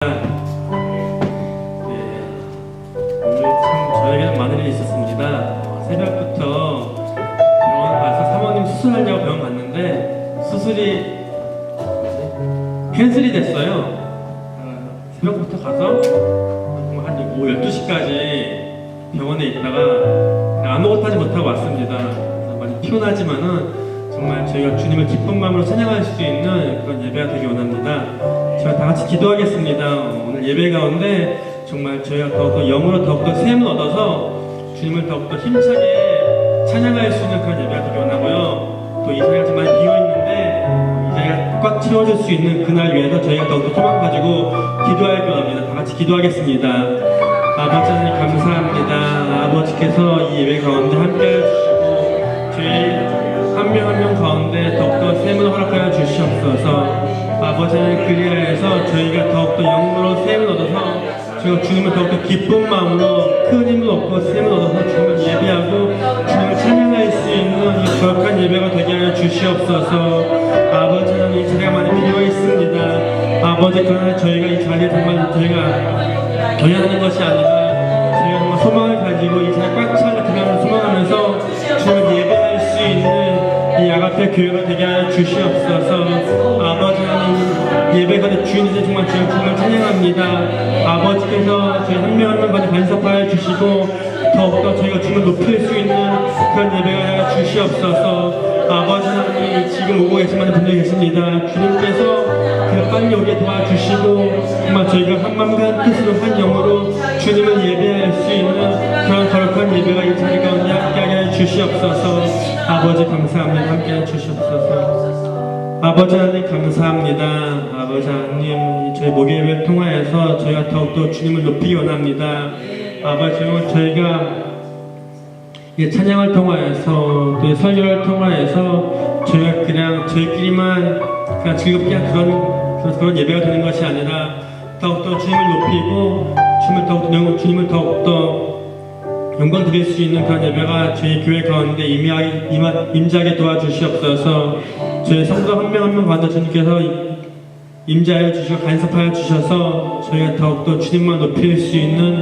오늘 참 저에게는 많은 일이 있었습니다. 새벽부터 병원 가서 사모님 수술하려고 병원 갔는데 수술이 캔슬이 됐어요. 새벽부터 가서 한 오후 12시까지 병원에 있다가 아무것도 하지 못하고 왔습니다. 그래서 많이 피곤하지만은 정말 저희가 주님을 기쁜 마음으로 찬양할 수 있는 그런 예배가 되기 원합니다. 저희가 다 같이 기도하겠습니다. 오늘 예배 가운데 정말 저희가 더욱더 영으로 더욱더 샘을 얻어서 주님을 더욱더 힘차게 찬양할 수 있는 그런 예배가 되기 원하고요. 또 이 자리가 정말 비어있는데 이 자리가 꽉 채워질 수 있는 그날 위해서 저희가 더욱더 소망 가지고 기도할 원합니다. 다 같이 기도하겠습니다. 아버지 하나님 감사합니다. 아버지께서 이 예배 가운데 함께 해주시고 저희 한 명 한 명 가운데 더욱더 샘을 허락하여 주시옵소서. 아버지 하나님 그리하여서 저희가 더욱더 영으로 샘을 얻어서 저희가 주님을 더욱더 기쁜 마음으로 큰 힘을 얻고 샘을 얻어서 주님을 예배하고 주님을 찬양할 수 있는 이 거룩한 예배가 되게 하여 주시옵소서. 아버지 하나님 이 자리가 많이 필요해 있습니다. 아버지 그러나 저희가 이 자리에 정말 저희가 경연하는 것이 아니라 저희가 정말 소망을 가지고 이 자리에 꽉 차게 들어가는 소망하면서 주님을 예배할 수 있는 이 아가페 교회가 되게 하여 주시옵소서. 아버지 하나님 예배가 주인이신 정말 주님을 찬양합니다. 아버지께서 저희 한 명 한 명까지 간섭하여 주시고 더욱더 저희가 주님을 높일 수 있는 그런 예배가 하여 주시옵소서. 아버지 하나님 지금 오고 계신 많은 분들이 계십니다. 주님께서 그 빨리 오게 도와주시고 정말 저희가 한 마음과 한 뜻으로 한 영으로 주님을 예배할 수 있는 그런 거룩한 예배가 이 자리 가운데 함께하게 해 주시옵소서. 아버지 감사합니다. 함께해 주시옵소서. 아버지 하나님 감사합니다. 아버지 하나님 저희 목요 예배를 통하여서 저희가 더욱더 주님을 높이기 원합니다. 아버지 저희가 찬양을 통하여서 또 설교를 통하여서 저희가 그냥 저희끼리만 그냥 즐겁게 그런 예배가 되는 것이 아니라 더욱더 주님을 높이고 주님을 더욱더 영광 드릴 수 있는 그런 예배가 저희 교회 가운데 임재하게 도와주시옵소서. 저희 성도 한 명 한 명 가운데 주님께서 임재하여 주시고 간섭하여 주셔서 저희가 더욱더 주님만 높일 수 있는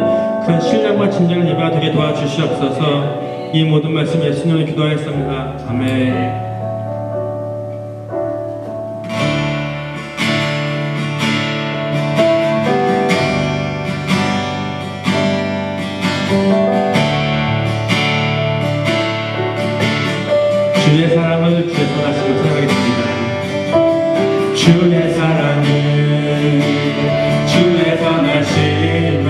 그런 신령과 진정한 예배가 되게 도와주시옵소서. 이 모든 말씀 예수님으로 기도하였습니다. 아멘. 주의 사랑을 주의 선하심을 사랑하겠습니다. 주의 사랑을 주의 선하심을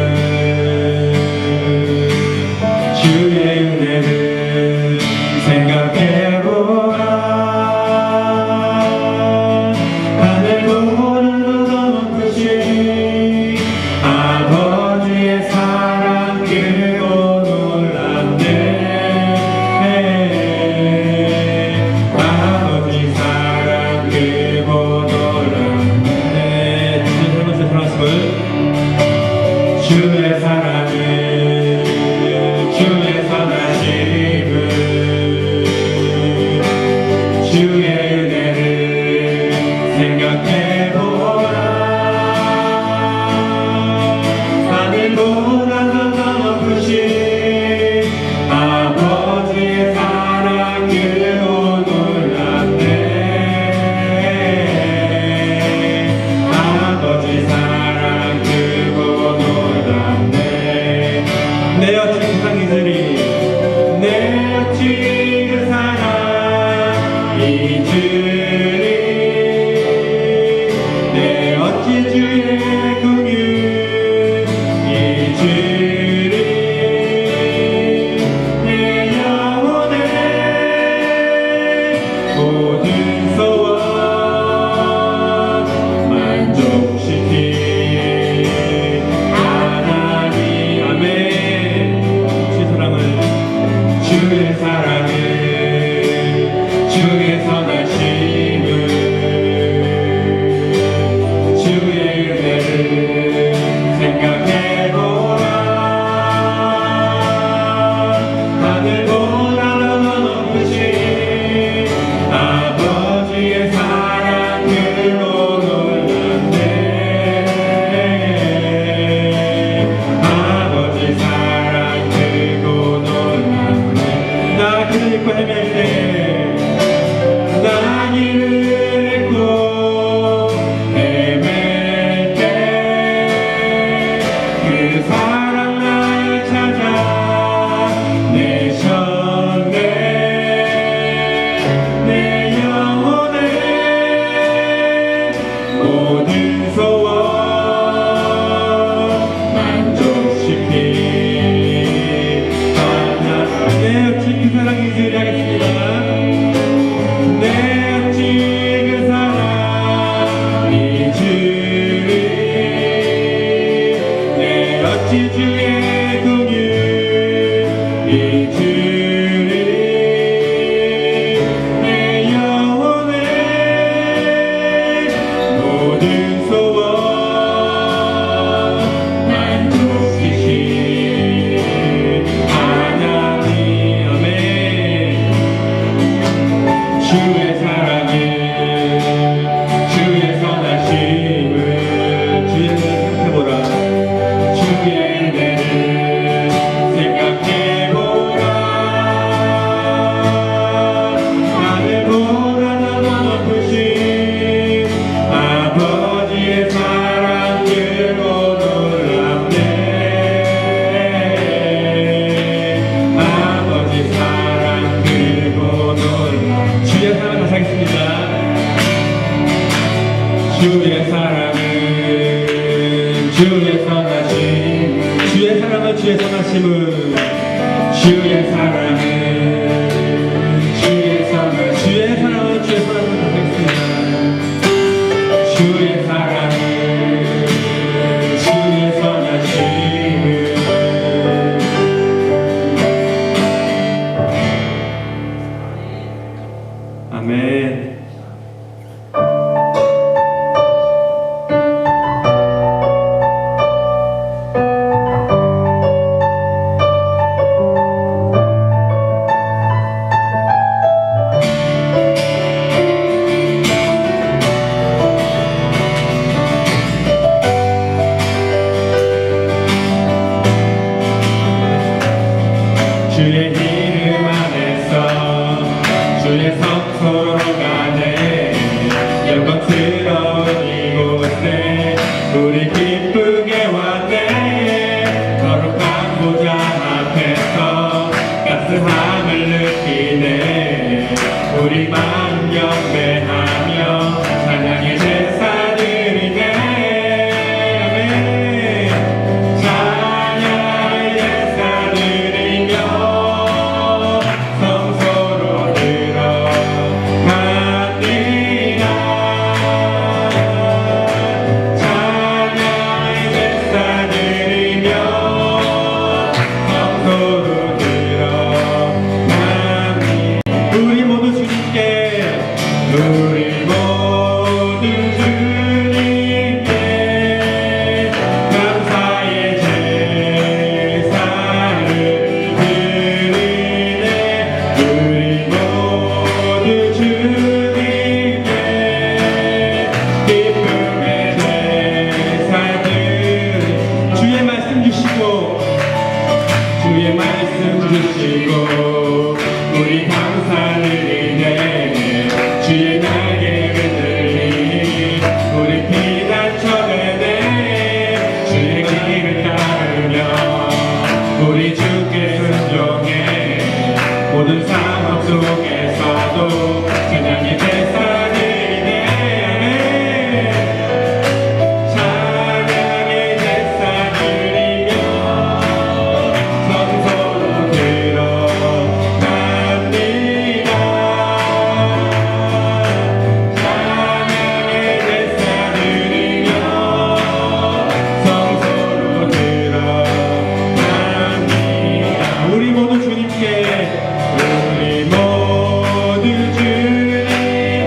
주의 은혜를 생각해보아 주의 긍휼 이 주님 내 영혼의 모든 소원 만족시킨 하나님 아멘. 주의 사랑은 주의 선하심을 주의 생각해보라. 주의 은혜를 생각해보라. 하늘보다 더 높으신 아버지의 사랑 들고 놀랍네. 아버지 사랑 들고 놀라. 주의 사랑 다시 하겠습니다. 주의 사랑은 주의 선하심 주의 사랑은 주의 선하심은 주의 사랑은 주의 선하심 주의 사랑은 주의 선하심을 다 하겠습니다. 주의 사랑은 주의 선하심을 아멘. 주의 이름 안에서 주의 성소로 가네. 영광스러운 이곳에 우리 기쁘게 왔네. 거룩한 보좌 앞에서 따스함을 느끼네. 우리 마음 경배하며 찬양의 제사 드리네. 아멘. 찬양의 제사 드리며 성소로 들어갑니다. 찬양의 제사 드리며 성소로 들어갑니다. 우리 모두 주님께 감사의 제사를 드리네. 우리 모두 주님께 기쁨의 제사 드리네. 주의 말씀 주시고 주의 말씀 주시고 우리 감사드리네. 주의 날개를 들리 우리 피난처되네. 주의 길을 따르며 우리 주께 순종해. 모든 상황 속에서도 찬양의 제사 드리네. 아멘. 찬양의 제사 드리며 성소로 들어갑니다. 찬양의 제사 드리며 성소로 들어갑니다. 우리 모두 주님께 우리 모두 주님께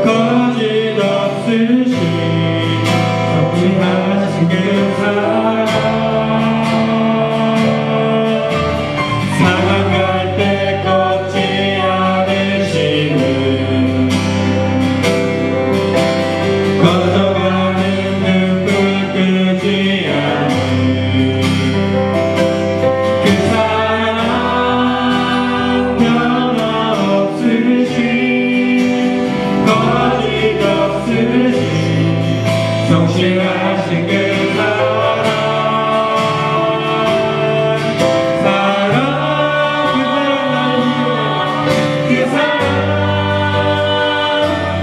거짓 없으신 성실하신 그 사랑 상한 갈대 꺾지 않으시는 꺼져가는 눈불 끄지 않는 그 사랑 변함없으신 거짓 없으신 성실하신 그 사랑 그 사랑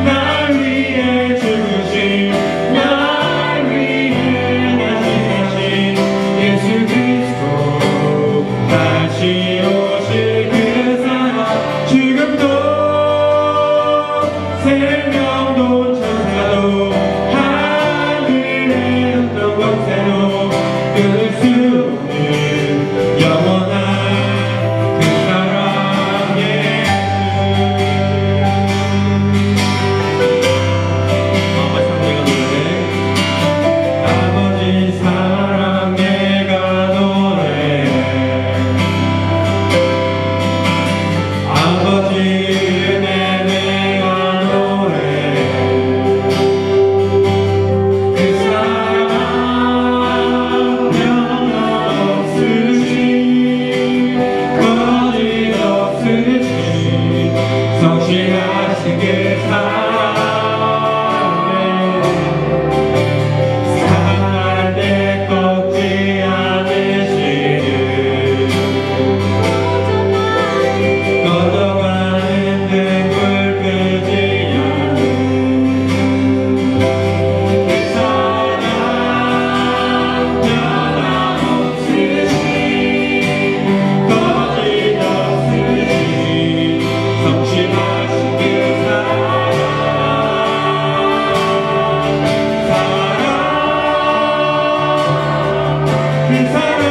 날 위해 죽으신 날 위해 다시 사신 예수 그리스도 다시 오실 그 사랑 지금도 생명도 천사도 하늘의 어떤 권세도 끊을 수 없는 영원한 그 사랑 예수 마지막 내가 노래 아버지 사랑 내가 노래 아버지 은혜 내가 노래 그 사랑 변함없으신 거짓 없으신 성실하신 그 사랑 상할 때 꺾지 않으시는 꺼져가는 등불 끄지 않는 그 사랑 변함없으신 거짓 없으신 성실하신 그 사랑 그 사랑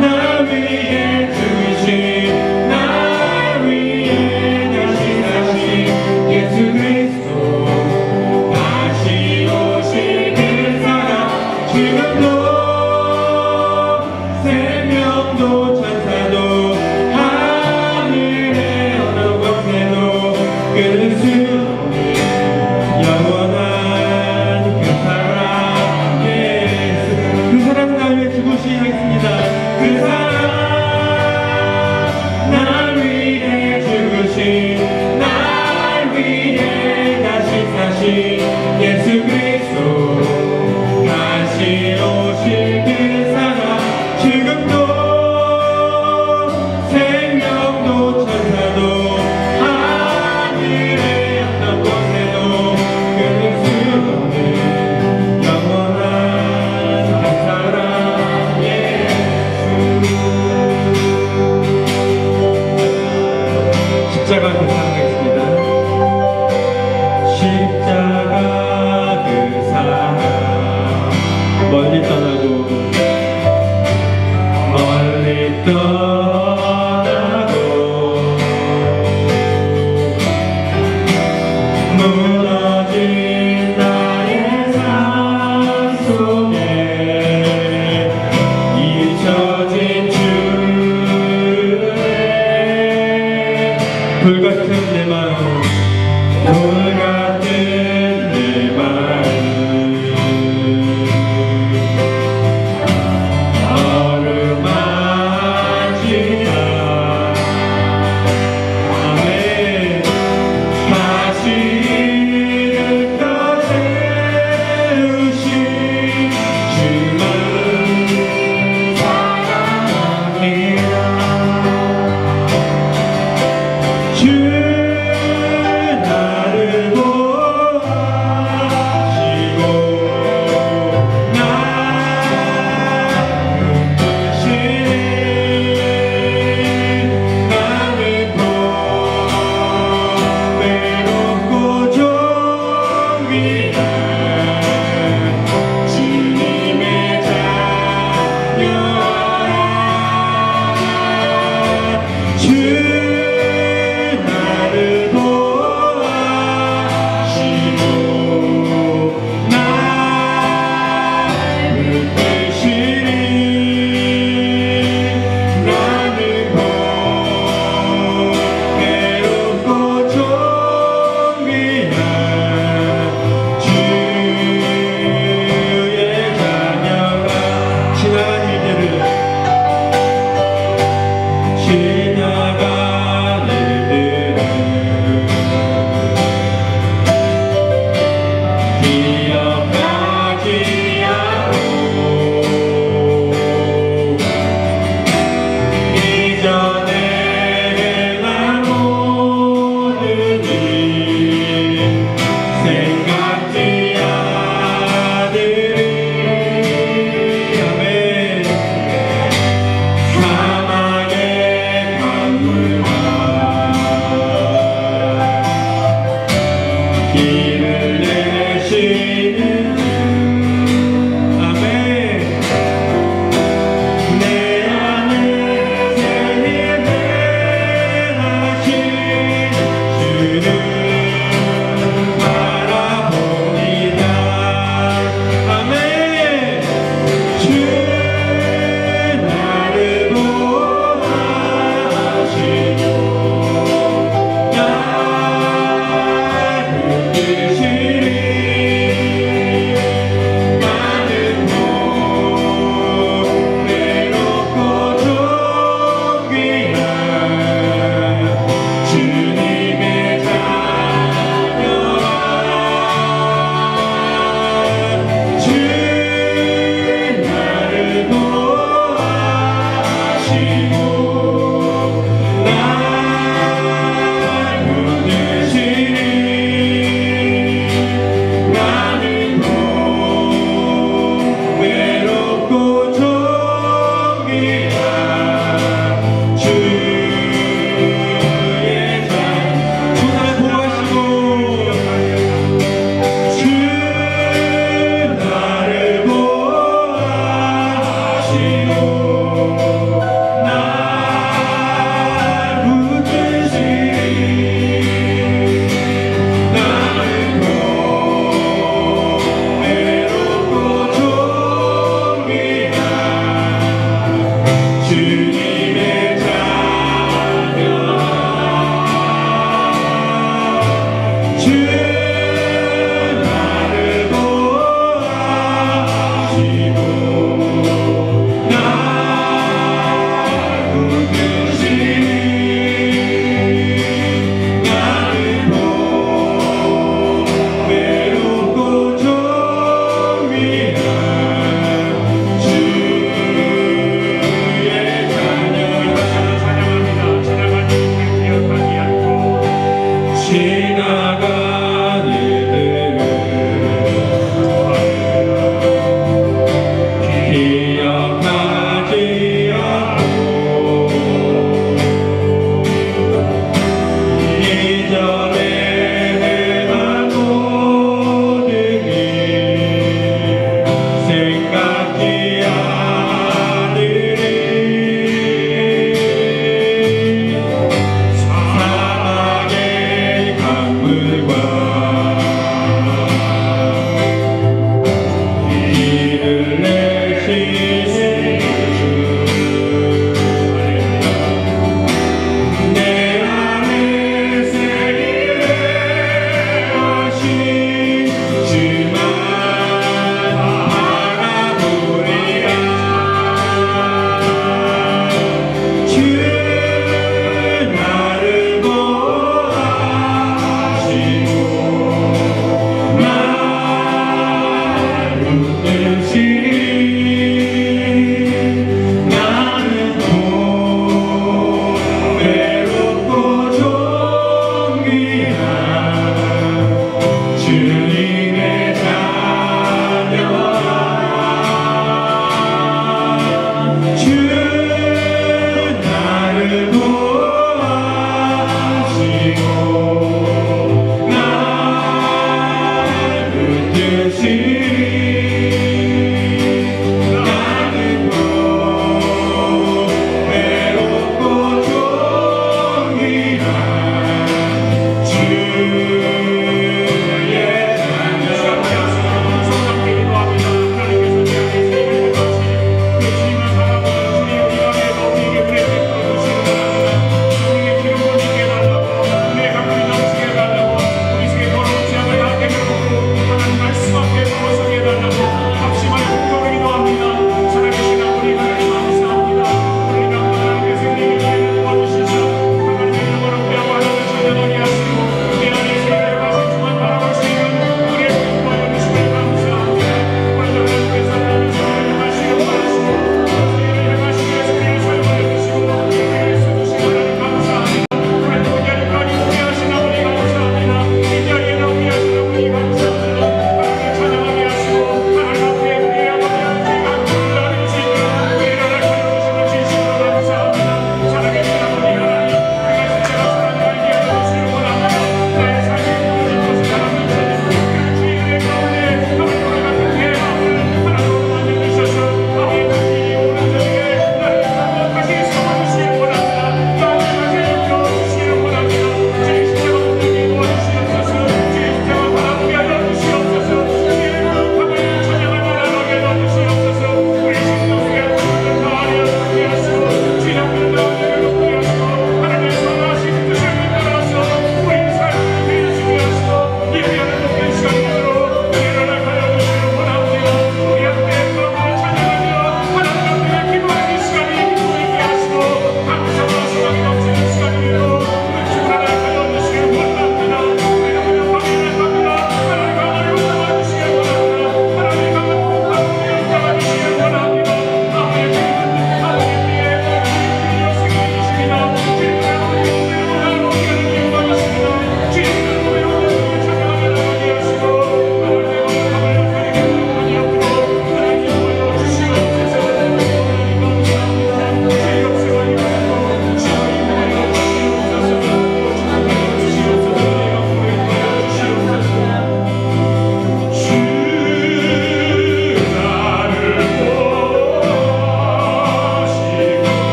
날 위해 죽으신 날 위해 다시 사신 예수 그리스도 다시 오실 그 사랑 지금도 생명도 천사도 하늘의 어느 곳에도 끊을 수 없는 영원한 그 사랑 예수 그 사랑 날 위해 죽으시겠습니다 그 사랑 날 위해 죽으신 날 위해 다시 사신 예수 그리스도 다시 오실 그 사랑 지금도 생명도 천사도 하늘의 어떤 곳에도 끊을 수 없는 영원한 그 사랑 예수 십자가 그 사랑가 있습니다 십자가 그 사랑 멀리 떠나고 멀리 떠나고 무너진 나의 삶 속에 잊혀진 주의 불같은 내 마음 불같은 내 마음 얼음하지마 아멘 다시 일으켜 세우신 주만 사랑합니다 주 나를 보내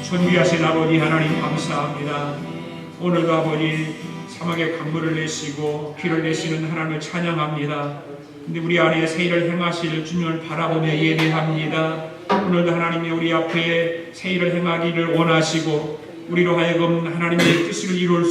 존귀하신 아버지 하나님 감사합니다. 오늘도 아버지 사막에 강물을 내시고 피를 내시는 하나님을 찬양합니다. 근데 우리 안에 새 일을 행하실 주님을 바라보며 예배합니다. 오늘도 하나님이 우리 앞에 새 일을 행하기를 원하시고 우리로 하여금 하나님의 뜻을 이루어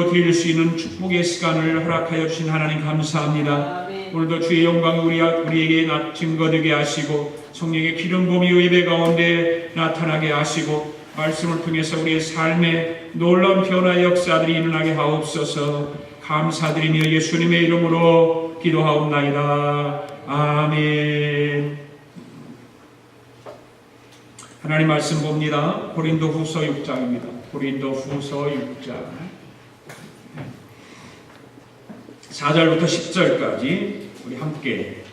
드릴 수 있는 축복의 시간을 허락하여 주신 하나님 감사합니다. 오늘도 주의 영광이 우리에게 증거되게 하시고 성령의 기름 부음이 예배 가운데 나타나게 하시고 말씀을 통해서 우리의 삶에 놀라운 변화의 역사들이 일어나게 하옵소서. 감사드리며 예수님의 이름으로 기도하옵나이다. 아멘. 하나님 말씀 봅니다. 고린도후서 6장입니다. 고린도후서 6장 4절부터 10절까지 우리 함께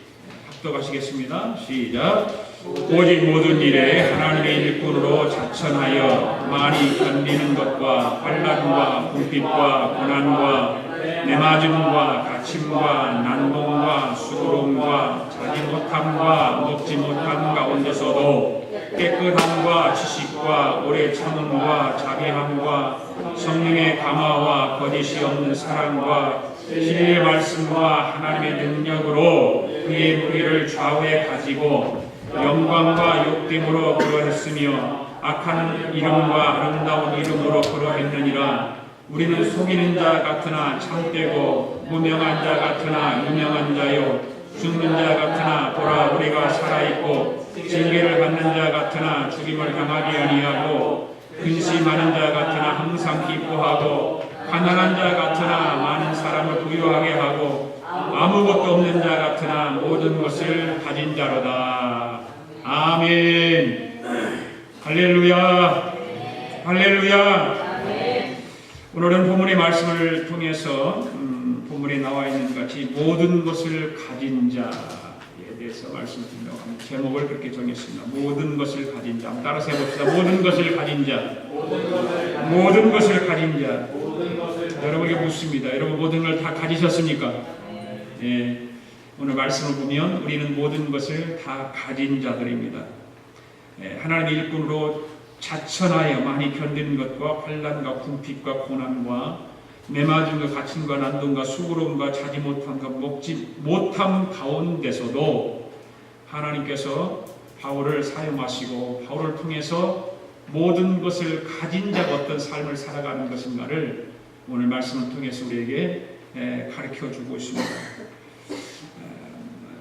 합독하시겠습니다. 시작. 오직 모든 일에 하나님의 일꾼으로 자천하여 많이 견디는 것과 환난과 궁핍과 고난과 내맞음과 갇힘과 난동과 수고로움과 자지 못함과 먹지 못함 가운데서도 깨끗함과 지식과 오래 참음과 자비함과 성령의 감화와 거짓이 없는 사랑과 진리의 말씀과 하나님의 능력으로 그의 무리를 좌우에 가지고 영광과 욕됨으로 그러했으며 악한 이름과 아름다운 이름으로 그러했느니라. 우리는 속이는 자 같으나 참되고 무명한 자 같으나 유명한 자요 죽는 자 같으나 보라 우리가 살아있고 징계를 받는 자 같으나 죽임을 당하지 아니하고 근심하는 자 같으나 항상 기뻐하고 가난한 자 같으나 많은 사람을 부유하게 하고 아무것도 없는 자 같으나 모든 것을 가진 자로다. 아멘. 할렐루야. 할렐루야. 오늘은 본문의 말씀을 통해서 본문에 나와 있는 같이 모든 것을 가진 자에 대해서 말씀드리려고 합니다. 제목을 그렇게 정했습니다. 모든 것을 가진 자. 따라서 해봅시다. 모든 것을 가진 자. 모든 것을 가진 자. 여러분에게 묻습니다. 여러분 모든 걸 다 가지셨습니까? 예. 오늘 말씀을 보면 우리는 모든 것을 다 가진 자들입니다. 예. 하나님의 일꾼으로 자천하여 많이 견디는 것과 환난과 궁핍과 고난과 매맞음과 갇힘과 난동과 수고로움과 자지 못함과 먹지 못함 가운데서도 하나님께서 바울을 사용하시고 바울을 통해서 모든 것을 가진 자가 어떤 삶을 살아가는 것인가를 오늘 말씀을 통해서 우리에게 가르쳐주고 있습니다.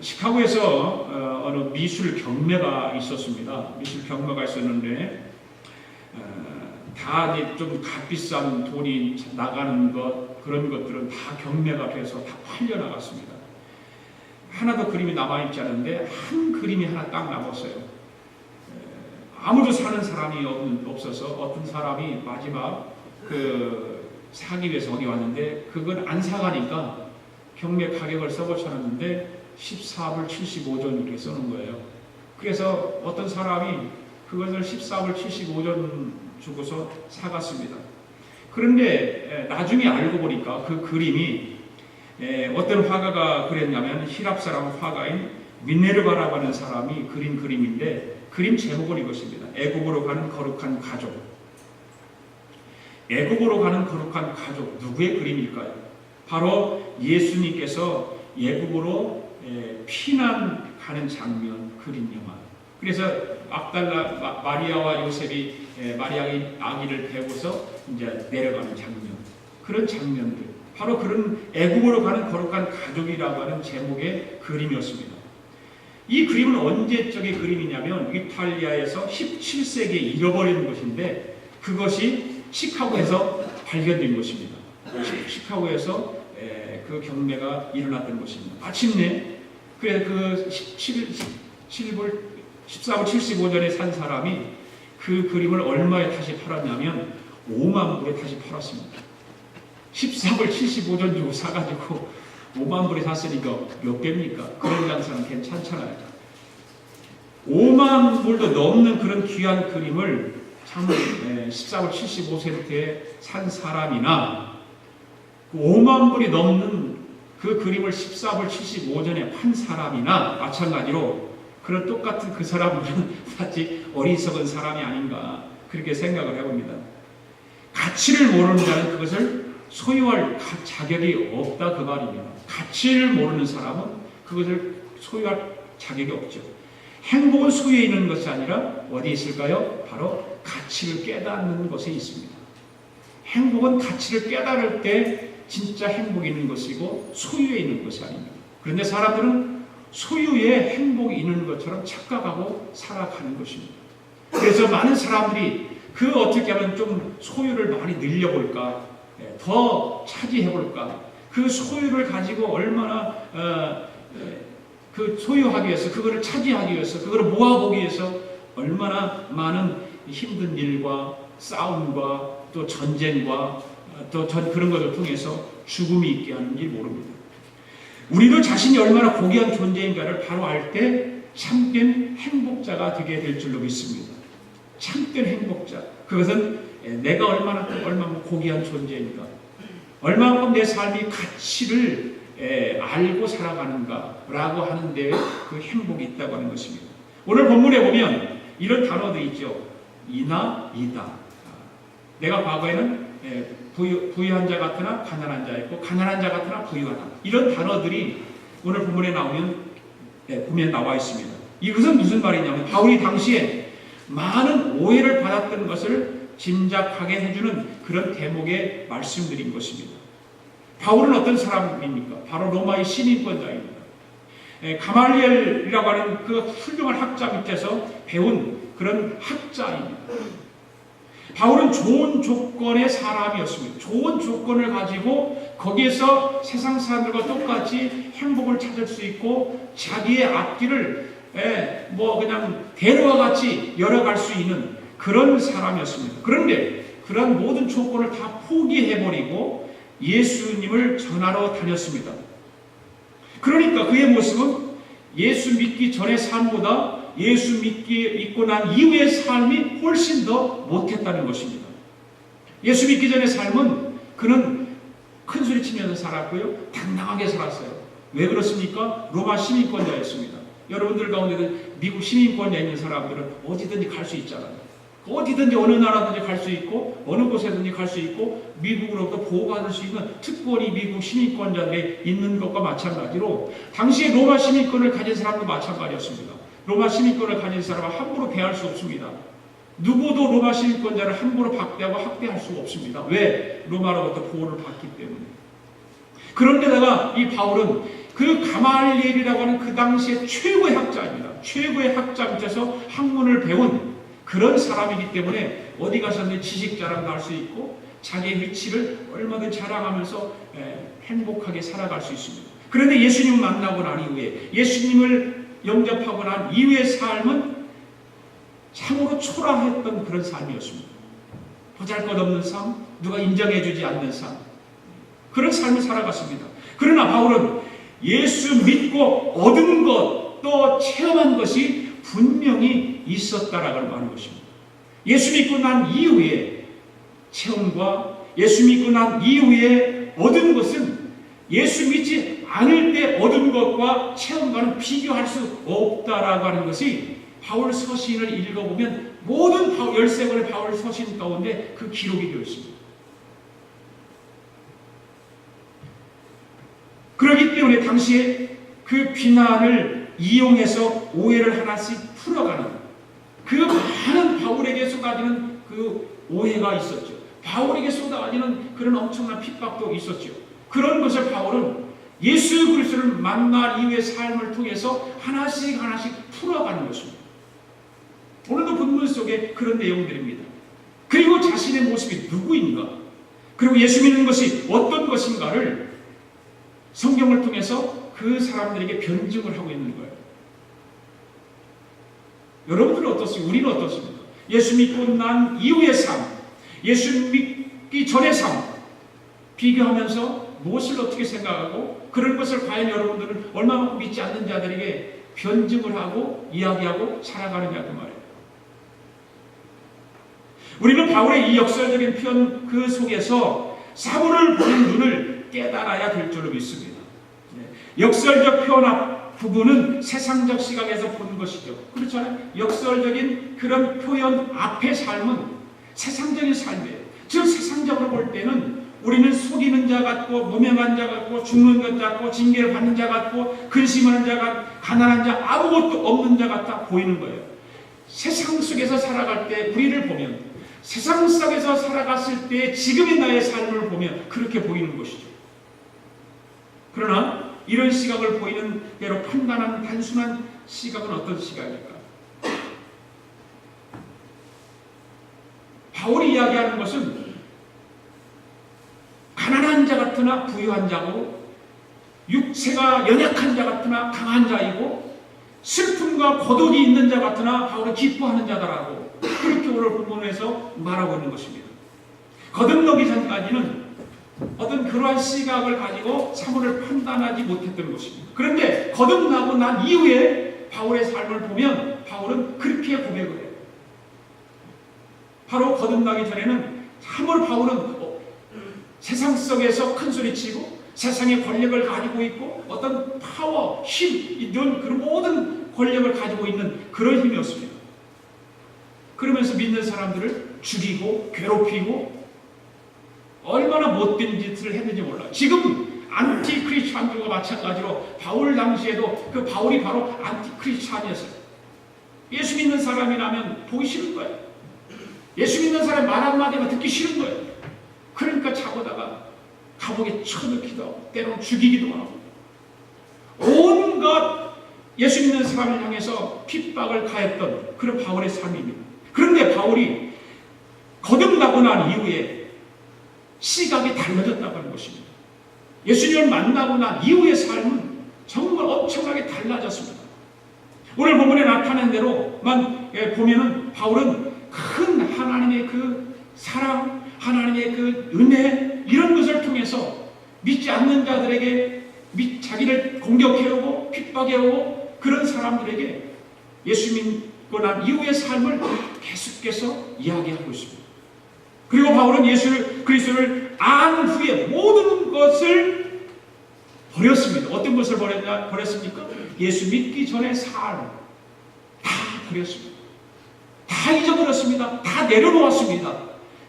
시카고에서 어느 미술 경매가 있었습니다. 미술 경매가 있었는데 다 좀 값비싼 돈이 나가는 것 그런 것들은 다 경매가 돼서 다 팔려 나갔습니다. 하나도 그림이 남아있지 않은데 한 그림이 하나 딱 남았어요. 아무도 사는 사람이 없어서 어떤 사람이 마지막 사기 위해서 거기 왔는데 그건 안 사가니까 경매 가격을 써붙였는데 14불 75전 이렇게 써는 거예요. 그래서 어떤 사람이 그것을 14불 75전 주고서 사갔습니다. 그런데 나중에 알고 보니까 그 그림이 어떤 화가가 그렸냐면 希腊 사람 화가인 미네르바라고 하는 사람이 그린 그림인데 그림 제목은 이것입니다. 애국으로 가는 거룩한 가족. 애국으로 가는 거룩한 가족. 누구의 그림일까요? 바로 예수님께서 애국으로 피난가는 장면 그린 영화. 그래서 막달라 마리아와 요셉이 마리아의 아기를 배우고서 이제 내려가는 장면. 그런 장면들. 바로 그런 애국으로 가는 거룩한 가족이라고 하는 제목의 그림이었습니다. 이 그림은 언제적의 그림이냐면 이탈리아에서 17세기에 잃어버린 것인데 그것이 시카고에서 발견된 것입니다. 시카고에서 그 경매가 일어났던 것입니다. 마침내 그 14불 75전에 산 사람이 그 그림을 얼마에 다시 팔았냐면 5만 불에 다시 팔았습니다. 14불 75전 주고 사가지고 5만 불에 샀으니까 몇 개입니까? 그런 장사는 괜찮잖아요. 5만 불도 넘는 그런 귀한 그림을 참 14불 75센트에 산 사람이나 5만 불이 넘는 그 그림을 14불 75전에 판 사람이나 마찬가지로 그런 똑같은 그 사람은 마치 어리석은 사람이 아닌가 그렇게 생각을 해봅니다. 가치를 모르는 자는 그것을 소유할 자격이 없다 그 말입니다. 가치를 모르는 사람은 그것을 소유할 자격이 없죠. 행복은 소유에 있는 것이 아니라 어디에 있을까요? 바로 가치를 깨닫는 것에 있습니다. 행복은 가치를 깨달을 때 진짜 행복이 있는 것이고 소유에 있는 것이 아닙니다. 그런데 사람들은 소유에 행복이 있는 것처럼 착각하고 살아가는 것입니다. 그래서 많은 사람들이 어떻게 하면 좀 소유를 많이 늘려볼까, 더 차지해볼까, 그 소유를 가지고 얼마나 그 소유하기 위해서, 그거를 차지하기 위해서, 그거를 모아보기 위해서 얼마나 많은 힘든 일과 싸움과 또 전쟁과 또 그런 것을 통해서 죽음이 있게 하는지 모릅니다. 우리도 자신이 얼마나 고귀한 존재인가를 바로 알 때 참된 행복자가 되게 될 줄로 믿습니다. 참된 행복자. 그것은 내가 얼마나 고귀한 존재인가, 얼마만큼 내 삶이 가치를 알고 살아가는가라고 하는데 그 행복이 있다고 하는 것입니다. 오늘 본문에 보면 이런 단어들이 있죠. 이나 이다. 내가 과거에는 부유한 자 같으나 가난한 자였고 가난한 자 같으나 부유하다. 이런 단어들이 오늘 본문에 보면 나와 있습니다. 이것은 무슨 말이냐면 바울이 당시에 많은 오해를 받았던 것을 짐작하게 해주는 그런 대목의 말씀들인 것입니다. 바울은 어떤 사람입니까? 바로 로마의 시민권자입니다. 가말리엘이라고 하는 그 훌륭한 학자 밑에서 배운 그런 학자입니다. 바울은 좋은 조건의 사람이었습니다. 좋은 조건을 가지고 거기에서 세상 사람들과 똑같이 행복을 찾을 수 있고 자기의 앞길을 그냥 대로와 같이 열어갈 수 있는 그런 사람이었습니다. 그런데 그런 모든 조건을 다 포기해버리고 예수님을 전하러 다녔습니다. 그러니까 그의 모습은 예수 믿기 전의 삶보다 예수 믿고 난 이후의 삶이 훨씬 더 못했다는 것입니다. 예수 믿기 전의 삶은 그는 큰 소리 치면서 살았고요. 당당하게 살았어요. 왜 그렇습니까? 로마 시민권자였습니다. 여러분들 가운데도 미국 시민권자 있는 사람들은 어디든지 갈 수 있잖아요. 어디든지 어느 나라든지 갈 수 있고 어느 곳에든지 갈 수 있고 미국으로부터 보호받을 수 있는 특권이 미국 시민권자들이 있는 것과 마찬가지로 당시에 로마 시민권을 가진 사람도 마찬가지였습니다. 로마 시민권을 가진 사람은 함부로 대할 수 없습니다. 누구도 로마 시민권자를 함부로 박대하고 학대할 수가 없습니다. 왜? 로마로부터 보호를 받기 때문에. 그런데다가 이 바울은 그 가말리엘이라고 하는 그 당시의 최고의 학자입니다. 최고의 학자 밑에서 학문을 배운 그런 사람이기 때문에 어디 가서는 지식 자랑도 할 수 있고 자기의 위치를 얼마든지 자랑하면서 행복하게 살아갈 수 있습니다. 그런데 예수님을 만나고 난 이후에 예수님을 영접하고 난 이후의 삶은 참으로 초라했던 그런 삶이었습니다. 보잘것없는 삶, 누가 인정해주지 않는 삶, 그런 삶을 살아갔습니다. 그러나 바울은 예수 믿고 얻은 것, 또 체험한 것이 분명히 있었다라고 하는 것입니다. 예수 믿고 난 이후에 체험과 예수 믿고 난 이후에 얻은 것은 예수 믿지 않을 때 얻은 것과 체험과는 비교할 수 없다라고 하는 것이 바울 서신을 읽어보면 모든 13권의 바울 서신 가운데 그 기록이 되어 있습니다. 그렇기 때문에 당시에 그 비난을 이용해서 오해를 하나씩 풀어가는 그 많은 바울에게 쏟아지는 그 오해가 있었죠. 바울에게 쏟아지는 그런 엄청난 핍박도 있었죠. 그런 것을 바울은 예수 그리스도를 만난 이후의 삶을 통해서 하나씩 풀어가는 것입니다. 오늘도 본문 속에 그런 내용들입니다. 그리고 자신의 모습이 누구인가, 그리고 예수 믿는 것이 어떤 것인가를 성경을 통해서 그 사람들에게 변증을 하고 있는 거예요. 여러분들은 어떻습니까? 우리는 어떻습니까? 예수 믿고 난 이후의 삶, 예수 믿기 전의 삶 비교하면서 무엇을 어떻게 생각하고 그런 것을 과연 여러분들은 얼마만큼 믿지 않는 자들에게 변증을 하고 이야기하고 살아가느냐 그 말이에요. 우리는 바울의 이 역설적인 표현 그 속에서 사물을 보는 눈을 깨달아야 될 줄로 믿습니다. 역설적 표현 앞 부분은 세상적 시각에서 보는 것이죠. 그렇잖아요. 역설적인 그런 표현 앞의 삶은 세상적인 삶이에요. 즉 세상적으로 볼 때는 우리는 속이는 자 같고 무명한 자 같고 죽는 것 같고 징계를 받는 자 같고 근심하는 자 같고 가난한 자 아무것도 없는 자 같아 보이는 거예요. 세상 속에서 살아갈 때 우리를 보면 세상 속에서 살아갔을 때 지금의 나의 삶을 보면 그렇게 보이는 것이죠. 그러나 이런 시각을 보이는 대로 판단하는 단순한 시각은 어떤 시각일까? 바울이 이야기하는 것은 가난한 자 같으나 부유한 자고 육체가 연약한 자 같으나 강한 자이고 슬픔과 고독이 있는 자 같으나 바울은 기뻐하는 자다라고 그렇게 오늘 본문에서 말하고 있는 것입니다. 거듭나기 전까지는 어떤 그러한 시각을 가지고 사물을 판단하지 못했던 것입니다. 그런데 거듭나고 난 이후에 바울의 삶을 보면 바울은 그렇게 고백을 해요. 바로 거듭나기 전에는 참으로 바울은 세상 속에서 큰소리치고 세상의 권력을 가지고 있고 어떤 파워, 힘 이런 그런 모든 권력을 가지고 있는 그런 힘이었습니다. 그러면서 믿는 사람들을 죽이고 괴롭히고 얼마나 못된 짓을 했는지 몰라요. 지금 안티크리스찬들과 마찬가지로 바울 당시에도 그 바울이 바로 안티크리스찬이었어요. 예수 믿는 사람이라면 보기 싫은 거예요. 예수 믿는 사람 말 한마디만 듣기 싫은 거예요. 그러니까 잡아다가 감옥에 쳐넣기도 하고 때로는 죽이기도 하고 온갖 예수 믿는 사람을 향해서 핍박을 가했던 그런 바울의 삶입니다. 그런데 바울이 거듭나고 난 이후에 시각이 달라졌다고 하는 것입니다. 예수님을 만나고 난 이후의 삶은 정말 엄청나게 달라졌습니다. 오늘 본문에 나타낸 대로만 보면은 바울은 큰 하나님의 그 사랑, 하나님의 그 은혜 이런 것을 통해서 믿지 않는 자들에게 자기를 공격해오고 핍박해오고 그런 사람들에게 예수 믿고 난 이후의 삶을 계속해서 이야기하고 있습니다. 그리고 바울은 예수 그리스도를 안 후에 모든 것을 버렸습니다. 어떤 것을 버렸습니까? 예수 믿기 전의 삶 다 버렸습니다. 다 잊어버렸습니다. 다 내려놓았습니다.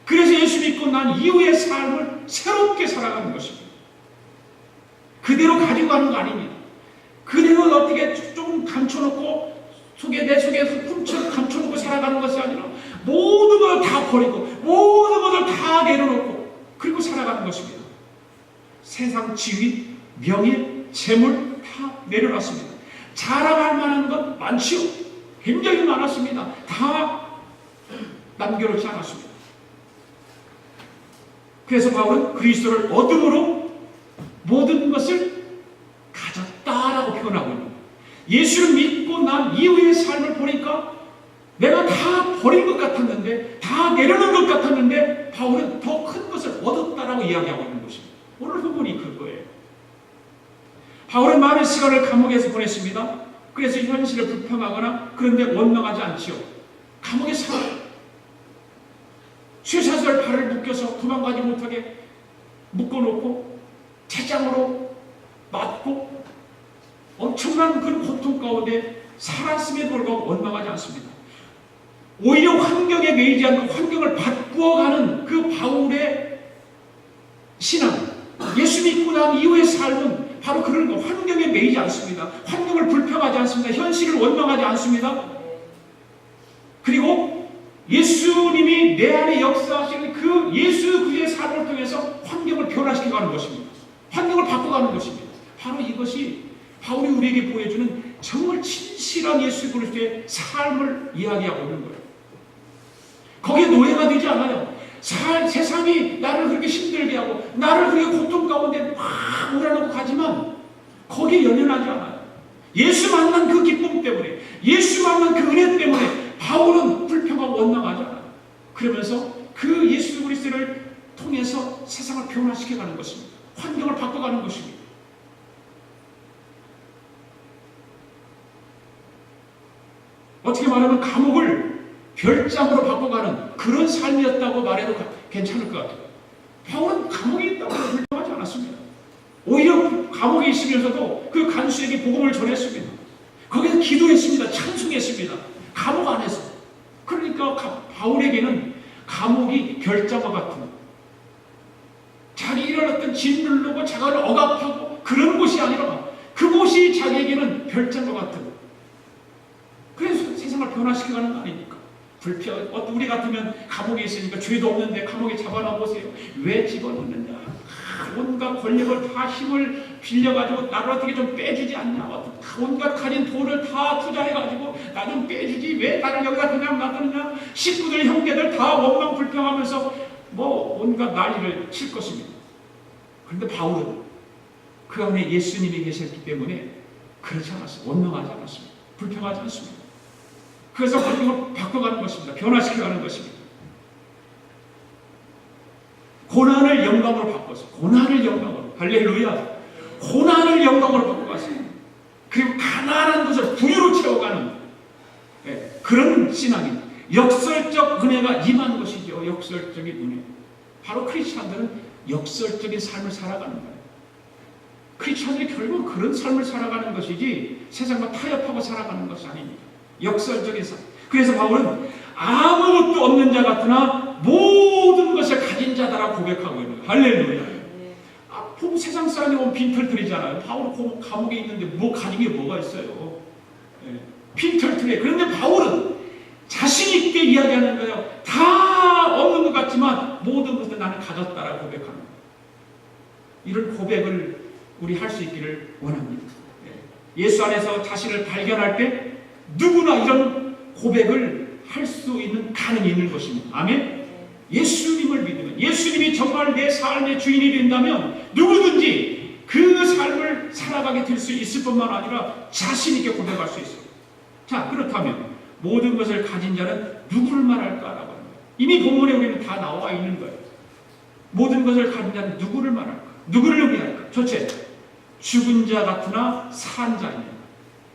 그래서 예수 믿고 난 이후의 삶을 새롭게 살아가는 것입니다. 그대로 가지고 가는 거 아닙니다. 그대로 어떻게 좀 감춰놓고 내 속에 훔쳐 감춰놓고 살아가는 것이 아니라 모든 것을 다 버리고 모든 것을 다 내려놓고 그리고 살아가는 것입니다. 세상 지위, 명예, 재물 다 내려놨습니다. 자랑할 만한 것 많지요. 굉장히 많았습니다. 다 남겨놓지 않았습니다. 그래서 바울은 그리스도를 얻음으로 모든 것을 가졌다라고 표현하고 있는 거예요. 예수를 믿고 난 이후의 삶을 보니까 내가 다 버린 것 같았는데 다 내려놓은 것 같았는데 바울은 더 큰 것을 얻었다라고 이야기하고 있는 것입니다. 오늘 부분이 그거예요. 바울은 많은 시간을 감옥에서 보냈습니다. 그래서 현실을 불평하거나 그런데 원망하지 않지요. 감옥에 살아요. 쇠사슬 발을 묶여서 도망가지 못하게 묶어놓고 채장으로 맞고 엄청난 그런 고통 가운데 살았음에도 불구하고 원망하지 않습니다. 오히려 환경에 매이지 않고 환경을 바꾸어가는 그 바울의 신앙, 예수 믿고 난 이후의 삶은 바로 그런 거. 환경에 매이지 않습니다. 환경을 불평하지 않습니다. 현실을 원망하지 않습니다. 그리고 예수님이 내 안에 역사하시는 그 예수 그의 삶을 통해서 환경을 변화시켜가는 것입니다. 환경을 바꿔가는 것입니다. 바로 이것이 바울이 우리에게 보여주는 정말 진실한 예수 그리스도의 삶을 이야기하고 있는 거예요. 거기에 노예가 되지 않아요. 세상이 나를 그렇게 힘들게 하고 나를 그렇게 고통 가운데 막 몰아넣고 가지만 거기에 연연하지 않아요. 예수 만난 그 기쁨 때문에 예수 만난 그 은혜 때문에 바울은 불평하고 원망하지 않아요. 그러면서 그 예수 그리스도를 통해서 세상을 변화시켜가는 것입니다. 환경을 바꿔가는 것입니다. 어떻게 말하면 감옥을 별장으로 바꿔가는 그런 삶이었다고 말해도 괜찮을 것 같아요. 바울은 감옥에 있다고 불평하지 않았습니다. 오히려 감옥에 있으면서도 그 간수에게 복음을 전했습니다. 거기서 기도했습니다. 찬송했습니다. 감옥 안에서. 그러니까 바울에게는 감옥이 별장과 같은 자기를 어떤 짓누르고 자기를 억압하고 그런 곳이 아니라 그곳이 자기에게는 별장과 같은 그래서 세상을 변화시켜가는 거 아닙니까? 우리 같으면 감옥에 있으니까 죄도 없는데 감옥에 잡아놔 보세요. 왜 집어넣느냐? 온갖 권력을 다 힘을 빌려가지고 나를 어떻게 좀 빼주지 않냐? 온갖 가진 돈을 다 투자해가지고 나 좀 빼주지 왜 나를 여기다 그냥 놔두느냐? 식구들 형제들 다 원망 불평하면서 뭐 온갖 난리를 칠 것입니다. 그런데 바울은 그 안에 예수님이 계셨기 때문에 그렇지 않았어요. 원망하지 않았습니다. 불평하지 않습니다. 그래서 환경을 바꿔가는 것입니다. 변화시켜가는 것입니다. 고난을 영광으로 바꿔서 고난을 영광으로 할렐루야 고난을 영광으로 바꿔갔어요. 그리고 가난한 것을 부유로 채워가는 그런 신앙입니다. 역설적 은혜가 임한 것이죠. 역설적인 은혜. 바로 크리스찬들은 역설적인 삶을 살아가는 거예요. 크리스찬들이 결국 그런 삶을 살아가는 것이지 세상과 타협하고 살아가는 것이 아닙니다. 역설적인 삶. 그래서 바울은 아무것도 없는 자 같으나 모든 것을 가진 자다라고 고백하고 있는 거예요. 할렐루야. 보면 세상 사람이 오면 빈털터리잖아요. 바울은 감옥에 있는데 뭐 가진 게 뭐가 있어요. 빈털터리. 그런데 바울은 자신 있게 이야기하는 거예요. 다 없는 것 같지만 모든 것을 나는 가졌다라고 고백하는 거예요. 이런 고백을 우리 할 수 있기를 원합니다. 예수 안에서 자신을 발견할 때 누구나 이런 고백을 할 수 있는 가능이 있는 것입니다. 아멘. 예수님을 믿으면, 예수님이 정말 내 삶의 주인이 된다면 누구든지 그 삶을 살아가게 될 수 있을 뿐만 아니라 자신 있게 고백할 수 있어요. 자, 그렇다면 모든 것을 가진 자는 누구를 말할까라고 하는 거예요. 이미 본문에 우리는 다 나와 있는 거예요. 모든 것을 가진 자는 누구를 말할까? 누구를 의미할까? 첫째, 죽은 자 같으나 산 자입니다.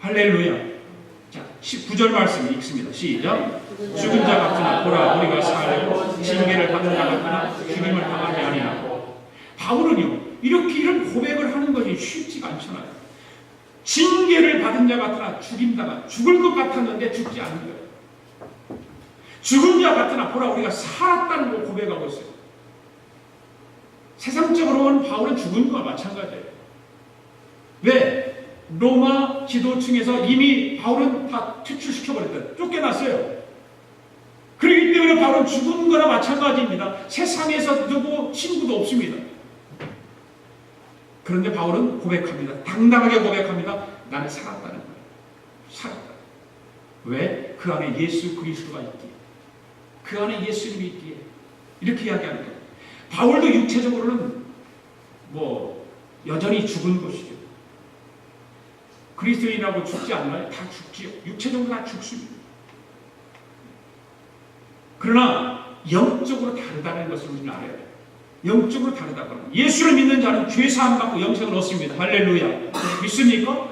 할렐루야. 자, 19절 말씀 읽습니다. 시작. 죽은 자 같으나 보라 우리가 살고 징계를 받는 자 같으나 죽임을 당하지 아니하고. 바울은요, 이런 고백을 하는 것이 쉽지가 않잖아요. 징계를 받은 자 같으나 죽임당한, 죽을 것 같았는데 죽지 않는 거예요. 죽은 자 같으나 보라 우리가 살았다는 걸 고백하고 있어요. 세상적으로는 바울은 죽은 것과 마찬가지예요. 왜? 로마 지도층에서 이미 바울은 다 퇴출시켜버렸다. 쫓겨났어요. 그렇기 때문에 바울은 죽은 거나 마찬가지입니다. 세상에서 누구 친구도 없습니다. 그런데 바울은 고백합니다. 당당하게 고백합니다. 나는 살았다는 거예요. 살았다. 왜? 그 안에 예수 그리스도가 있기에, 그 안에 예수님이 있기에 이렇게 이야기하는 거예요. 바울도 육체적으로는 여전히 죽은 것이죠. 그리스도인이라고 죽지 않나요? 다 죽지요. 육체적으로 다 죽습니다. 그러나 영적으로 다르다는 것을 우리는 알아야 돼요. 영적으로 다르다고 합니다. 예수를 믿는 자는 죄사함 받고 영생을 얻습니다. 할렐루야. 믿습니까?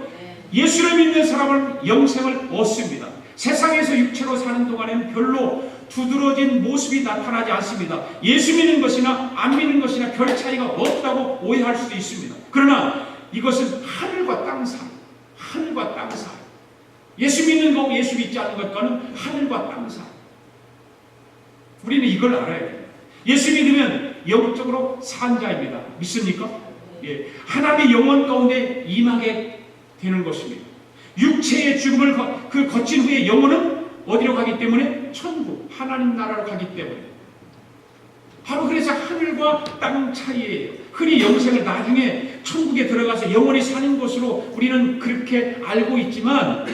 예수를 믿는 사람은 영생을 얻습니다. 세상에서 육체로 사는 동안에는 별로 두드러진 모습이 나타나지 않습니다. 예수 믿는 것이나 안 믿는 것이나 별 차이가 없다고 오해할 수도 있습니다. 그러나 이것은 하늘과 땅 사이, 하늘과 땅 사이. 예수 믿는 거하고 예수 믿지 않는 것과는 하늘과 땅 사이. 우리는 이걸 알아야 돼요. 예수 믿으면 영적으로 산 자입니다. 믿습니까? 예. 하나님의 영혼 가운데 임하게 되는 것입니다. 육체의 죽음을 거친 후에 영혼은 어디로 가기 때문에? 천국, 하나님 나라로 가기 때문에. 바로 그래서 하늘과 땅 차이예요. 흔히 영생을 나중에 천국에 들어가서 영원히 사는 것으로 우리는 그렇게 알고 있지만,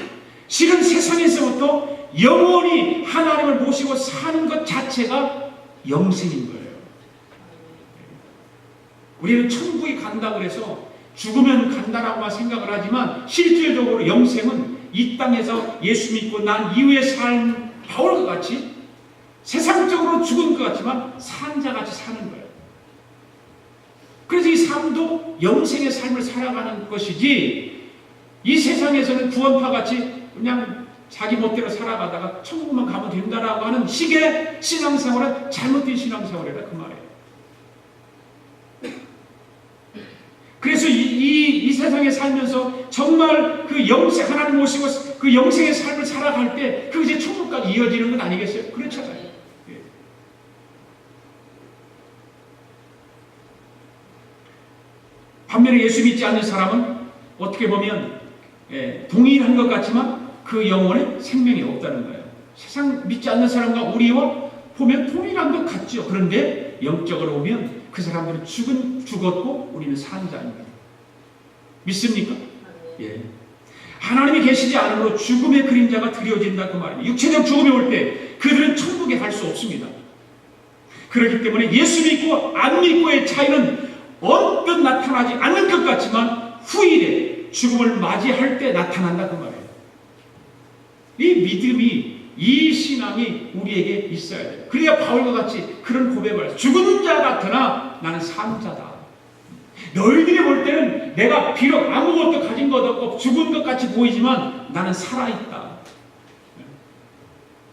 실은 세상에서부터 영원히 하나님을 모시고 사는 것 자체가 영생인 거예요. 우리는 천국에 간다고 해서 죽으면 간다라고만 생각을 하지만, 실질적으로 영생은 이 땅에서 예수 믿고 난 이후의 삶, 바울과 같이 세상적으로 죽은 것 같지만 산 자같이 사는 거예요. 그래서 이 삶도 영생의 삶을 살아가는 것이지, 이 세상에서는 구원파같이 그냥 자기 멋대로 살아가다가 천국만 가면 된다라고 하는 식의 신앙생활은 잘못된 신앙생활이라 그 말이에요. 그래서 이 세상에 살면서 정말 그 영생, 하나님 모시고 그 영생의 삶을 살아갈 때 그것이 천국까지 이어지는 건 아니겠어요? 그렇잖아요. 예. 반면에 예수 믿지 않는 사람은 어떻게 보면 동일한 것 같지만 그 영혼에 생명이 없다는 거예요. 세상 믿지 않는 사람과 우리와 보면 동일한 것 같죠. 그런데 영적으로 보면 그 사람들은 죽었고 우리는 산 자입니다. 믿습니까? 예. 하나님이 계시지 않으므로 죽음의 그림자가 드려진다 그 말입니다. 육체적 죽음이 올 때 그들은 천국에 갈 수 없습니다. 그렇기 때문에 예수 믿고 안 믿고의 차이는 언뜻 나타나지 않는 것 같지만 후일에 죽음을 맞이할 때 나타난다 그 말이에요. 이 믿음이, 이 신앙이 우리에게 있어야 돼요. 그래야 바울과 같이 그런 고백을 해요. 죽은 자 같으나 나는 산 자다. 너희들이 볼 때는 내가 비록 아무것도 가진 것 없고 죽은 것 같이 보이지만 나는 살아있다.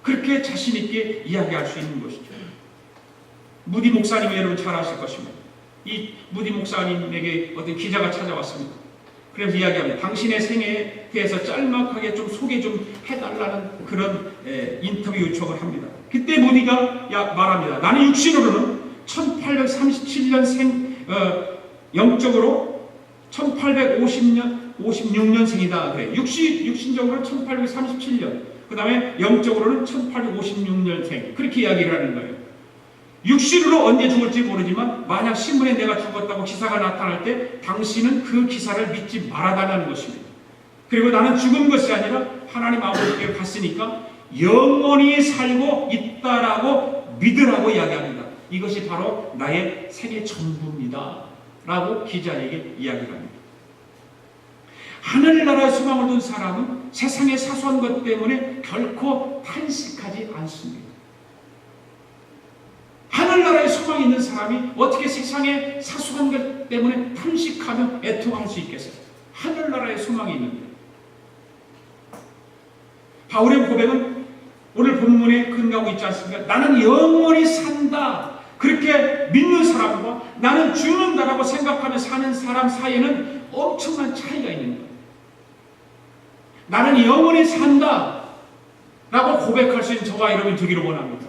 그렇게 자신 있게 이야기할 수 있는 것이죠. 무디 목사님이 여러분 잘 아실 것입니다. 이 무디 목사님에게 어떤 기자가 찾아왔습니다. 그래서 이야기합니다. 당신의 생애에 대해서 짤막하게 좀 소개 좀 해달라는 그런 인터뷰 요청을 합니다. 그때 무디가 말합니다. 나는 육신으로는 1837년 영적으로 1856년생이다. 그래. 육신적으로는 1837년. 그 다음에 영적으로는 1856년생. 그렇게 이야기를 하는 거예요. 육신으로 언제 죽을지 모르지만 만약 신문에 내가 죽었다고 기사가 나타날 때 당신은 그 기사를 믿지 말아달라는 것입니다. 그리고 나는 죽은 것이 아니라 하나님 아버지께 갔으니까 영원히 살고 있다라고 믿으라고 이야기합니다. 이것이 바로 나의 생애 전부입니다 라고 기자에게 이야기를 합니다. 하늘나라의 소망을 둔 사람은 세상의 사소한 것 때문에 결코 탄식하지 않습니다. 하늘나라에 소망이 있는 사람이 어떻게 세상의 사소한 것 때문에 탄식하며 애통할 수 있겠어요? 하늘나라에 소망이 있는데. 바울의 고백은 오늘 본문에 근거하고 있지 않습니까? 나는 영원히 산다. 그렇게 믿는 사람과 나는 죽는다라고 생각하며 사는 사람 사이에는 엄청난 차이가 있는 거예요. 나는 영원히 산다 라고 고백할 수 있는 저와 여러분이 되기를 원합니다.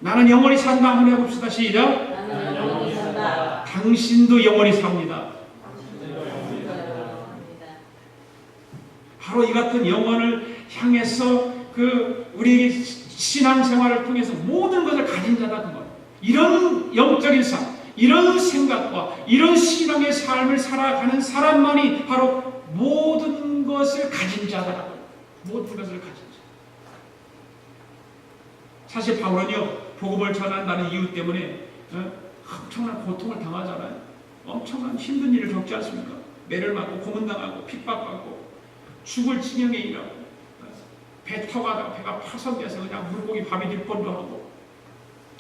나는 영원히 산다. 한번 해봅시다. 시작. 나는 영원히 산다. 당신도 영원히 삽니다. 바로 이 같은 영혼을 향해서 우리 신앙생활을 통해서 모든 것을 가진 자다 그 말. 이런 영적인 삶, 이런 생각과 이런 신앙의 삶을 살아가는 사람만이 바로 모든 것을 가진 자다. 모든 것을 가진 자. 사실 바울은요, 복음을 전한다는 이유 때문에 엄청난 고통을 당하잖아요. 엄청난 힘든 일을 겪지 않습니까? 매를 맞고 고문당하고 핍박받고 죽을 지경에 일하고 배 터가다가 배가 파손돼서 그냥 물고기 밥이 될 뻔도 하고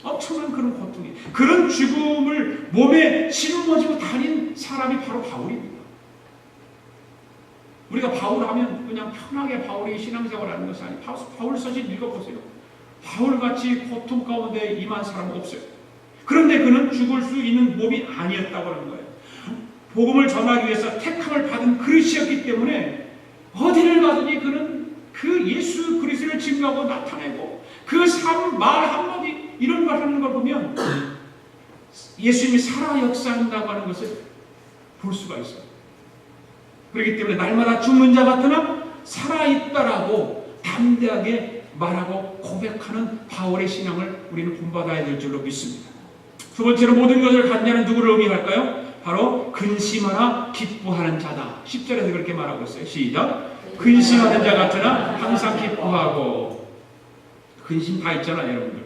엄청난 그런 고통이, 그런 죽음을 몸에 짊어지고 다닌 사람이 바로 바울입니다. 우리가 바울 하면 그냥 편하게 바울이 신앙생활하는 것이 아니에요. 바울 서신 읽어보세요. 바울같이 고통 가운데 임한 사람은 없어요. 그런데 그는 죽을 수 있는 몸이 아니었다고 하는 거예요. 복음을 전하기 위해서 택함을 받은 그릇이었기 때문에 어디를 가든지 그는 그 예수 그리스도를 증거하고 나타내고 그 삶, 말 한마디 이런 말 하는 걸 보면 예수님이 살아 역사한다고 하는 것을 볼 수가 있어요. 그렇기 때문에 날마다 죽는 자 같으나 살아있다라고 담대하게 말하고 고백하는 바울의 신앙을 우리는 본받아야 될 줄로 믿습니다. 두 번째로 모든 것을 갖는 자는 누구를 의미할까요? 바로 근심하나 기뻐하는 자다. 10절에서 그렇게 말하고 있어요. 시작. 근심하는 자 같으나 항상 기뻐하고. 근심 다 있잖아요, 여러분들.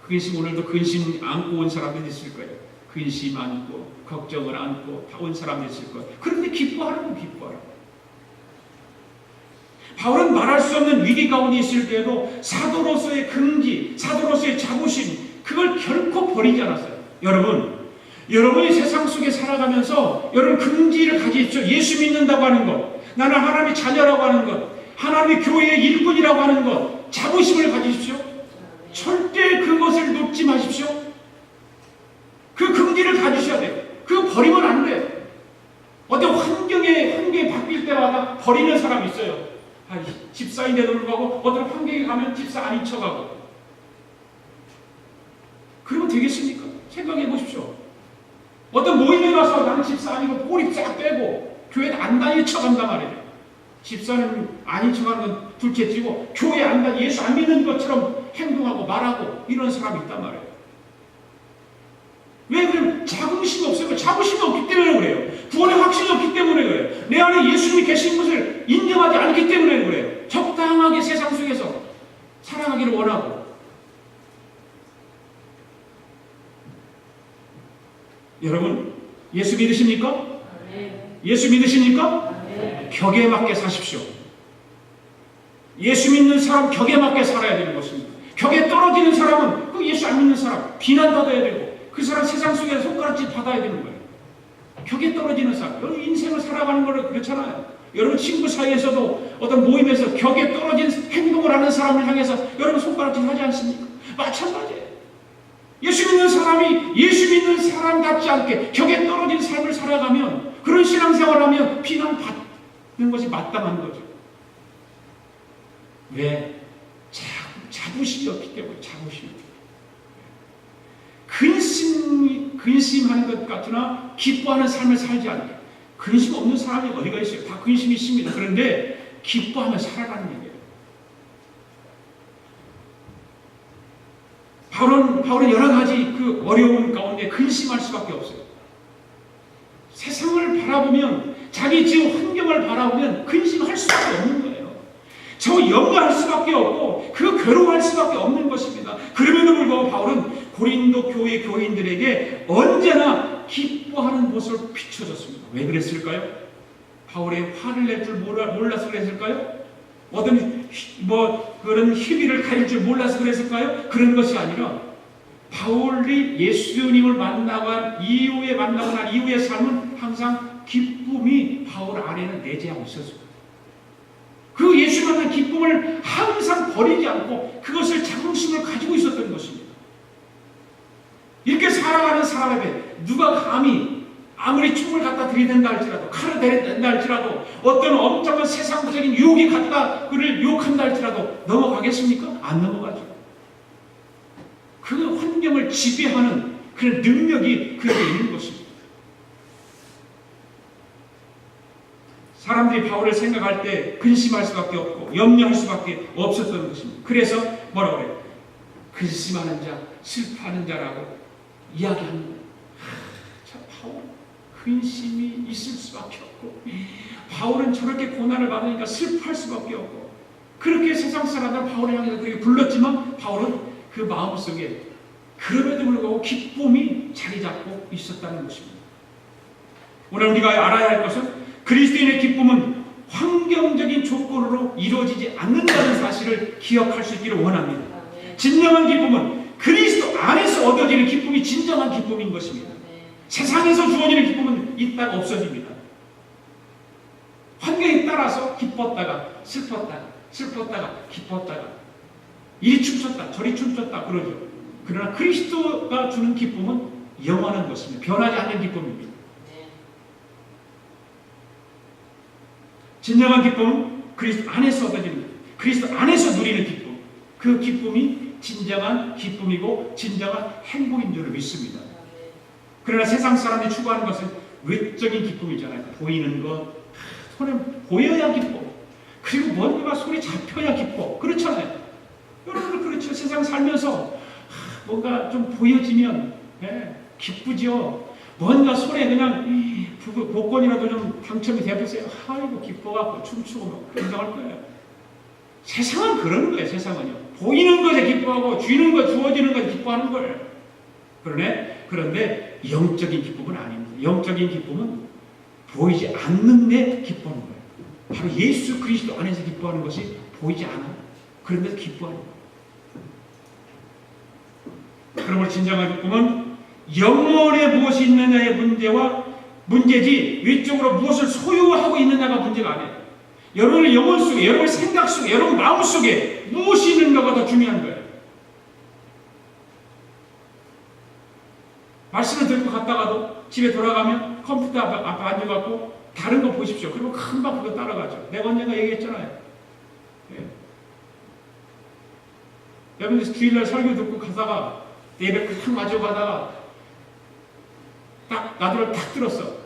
근심, 오늘도 근심 안고 온 사람들이 있을 거예요. 근심 안고 걱정을 안고 다 온 사람들이 있을 거예요. 그런데 기뻐하는 건 기뻐하라고. 바울은 말할 수 없는 위기 가운데 있을 때에도 사도로서의 긍지, 사도로서의 자부심, 그걸 결코 버리지 않았어요. 여러분이 세상 속에 살아가면서 여러분 긍지를 가지십시오. 예수 믿는다고 하는 것, 나는 하나님의 자녀라고 하는 것, 하나님의 교회의 일꾼이라고 하는 것, 자부심을 가지십시오. 절대 그것을 놓지 마십시오. 그 긍지를 가지셔야 돼요. 그거 버리면 안 돼요. 어떤 환경에 바뀔 때마다 버리는 사람이 있어요. 집사인데도 불구하고 어떤 환경에 가면 집사 아닌 척하고. 그러면 되겠습니까? 생각해 보십시오. 어떤 모임에 가서 나는 집사 아니고 꼬리 쫙 빼고 교회 안 다니는 척한단 말이에요. 집사는 아닌 척하는 건 둘째치고 교회 안 다니, 예수 안 믿는 것처럼 행동하고 말하고 이런 사람이 있단 말이에요. 왜 그러면 자긍심이 없어요? 자부심이 없기 때문에 그래요. 구원의 확신이 없기 때문에 그래요. 내 안에 예수님이 계신 것을 인정하지 않기 때문에 그래요. 적당하게 세상 속에서 살아가기를 원하고. 여러분, 예수 믿으십니까? 예수 믿으십니까? 격에 맞게 사십시오. 예수 믿는 사람 격에 맞게 살아야 되는 것입니다. 격에 떨어지는 사람은 그 예수 안 믿는 사람 비난받아야 되고 그 사람 세상 속에서 손가락질 받아야 되는 거예요. 격에 떨어지는 사람, 여러분 인생을 살아가는 거를 그렇잖아요. 여러분 친구 사이에서도 어떤 모임에서 격에 떨어진 행동을 하는 사람을 향해서 여러분 손가락질 하지 않습니까? 마찬가지예요. 예수 믿는 사람이 예수 믿는 사람답지 않게 격에 떨어진 삶을 살아가면, 그런 신앙생활하면 비난받는 것이 마땅한 거죠. 왜? 자부심이 없기 때문에. 자부심이. 근심하는 것 같으나 기뻐하는 삶을 살지 않게. 근심 없는 사람이 어디가 있어요? 다 근심이 있습니다. 그런데 기뻐하며 살아가는 얘기예요. 바울은 여러 가지 그 어려움 가운데 근심할 수밖에 없어요. 세상을 바라보면 자기 지금 환경을 바라보면 근심할 수밖에 없는 거예요. 저 염려할 수밖에 없고 그 괴로워할 수밖에 없는 것입니다. 그럼에도 불구하고 바울은 고린도 교회 교인들에게 언제나 기뻐하는 모습을 비춰줬습니다. 왜 그랬을까요? 바울의 화를 낼 줄 몰라서 그랬을까요? 어떤 그런 희비를 가릴 줄 몰라서 그랬을까요? 그런 것이 아니라 바울이 예수님을 만나고 난 이후의 삶은 항상 기쁨이 바울 안에는 내재하고 있었습니다. 그 예수 만난 기쁨을 항상 버리지 않고 그것을 자긍심을 가지고 있었던 것입니다. 이렇게 살아가는 사람에게 누가 감히 아무리 총을 갖다 들이댄다 할지라도 칼을 대댄다 할지라도 어떤 엄청난 세상적인 유혹이 갖다 그를 유혹한다 할지라도 넘어가겠습니까? 안 넘어가죠. 그 환경을 지배하는 그런 능력이 그에게 있는 것입니다. 사람들이 바울을 생각할 때 근심할 수밖에 없고 염려할 수밖에 없었던 것입니다. 그래서 뭐라고 그래요? 근심하는 자, 슬퍼하는 자라고 이야기하는 거예요. 참 바울 근심이 있을 수밖에 없고 바울은 저렇게 고난을 받으니까 슬퍼할 수밖에 없고 그렇게 세상 사람들은 바울을 향해서 그렇게 불렀지만 바울은 그 마음속에 그럼에도 불구하고 기쁨이 자리 잡고 있었다는 것입니다. 오늘 우리가 알아야 할 것은 그리스도인의 기쁨은 환경적인 조건으로 이루어지지 않는다는 사실을 기억할 수 있기를 원합니다. 진정한 기쁨은 그리스도 안에서 얻어지는 기쁨이 진정한 기쁨인 것입니다. 세상에서 주어지는 기쁨은 있다가 없어집니다. 환경에 따라서 기뻤다가 슬펐다가 기뻤다가 이리 춤췄다 저리 춤췄다 그러죠. 그러나 그리스도가 주는 기쁨은 영원한 것입니다. 변하지 않는 기쁨입니다. 진정한 기쁨은 그리스도 안에서 얻어지는 그리스도 안에서 누리는 기쁨. 그 기쁨이 진정한 기쁨이고 진정한 행복인 줄 믿습니다. 그러나 세상 사람이 추구하는 것은 외적인 기쁨이잖아요. 보이는 것, 손에 보여야 기뻐. 그리고 뭔가가 손에 잡혀야 기뻐. 그렇잖아요. 여러분들 그렇죠. 세상 살면서 뭔가 좀 보여지면 기쁘죠. 뭔가 손에 그냥 복권이라도 좀 당첨이 돼보세요. 아이고 기뻐갖고 춤추고 막 그런다고 할 거예요. 세상은 그런 거예요. 세상은요. 보이는 것에 기뻐하고 주는 것, 주어지는 것에 기뻐하는 거예요. 그런데 영적인 기쁨은 아닙니다. 영적인 기쁨은 보이지 않는 데 기뻐하는 거예요. 바로 예수 그리스도 안에서 기뻐하는 것이 보이지 않아. 그런데도 기뻐하는 거예요. 그러므로 진정한 기쁨은 영혼에 무엇이 있느냐의 문제지 위쪽으로 무엇을 소유하고 있느냐가 문제가 아니에요. 여러분의 영혼 속에, 여러분의 생각 속에, 여러분 마음 속에 무엇이 있는가가 더 중요한 거예요. 말씀을 듣고 갔다가도 집에 돌아가면 컴퓨터 앞에 앉아갖고 다른 거 보십시오. 그리고 금방 그거 따라가죠. 내가 언젠가 얘기했잖아요. 여러분들 주일날 설교 듣고 가다가 예배 탁 마주가다가 딱 나도를 탁 들었어.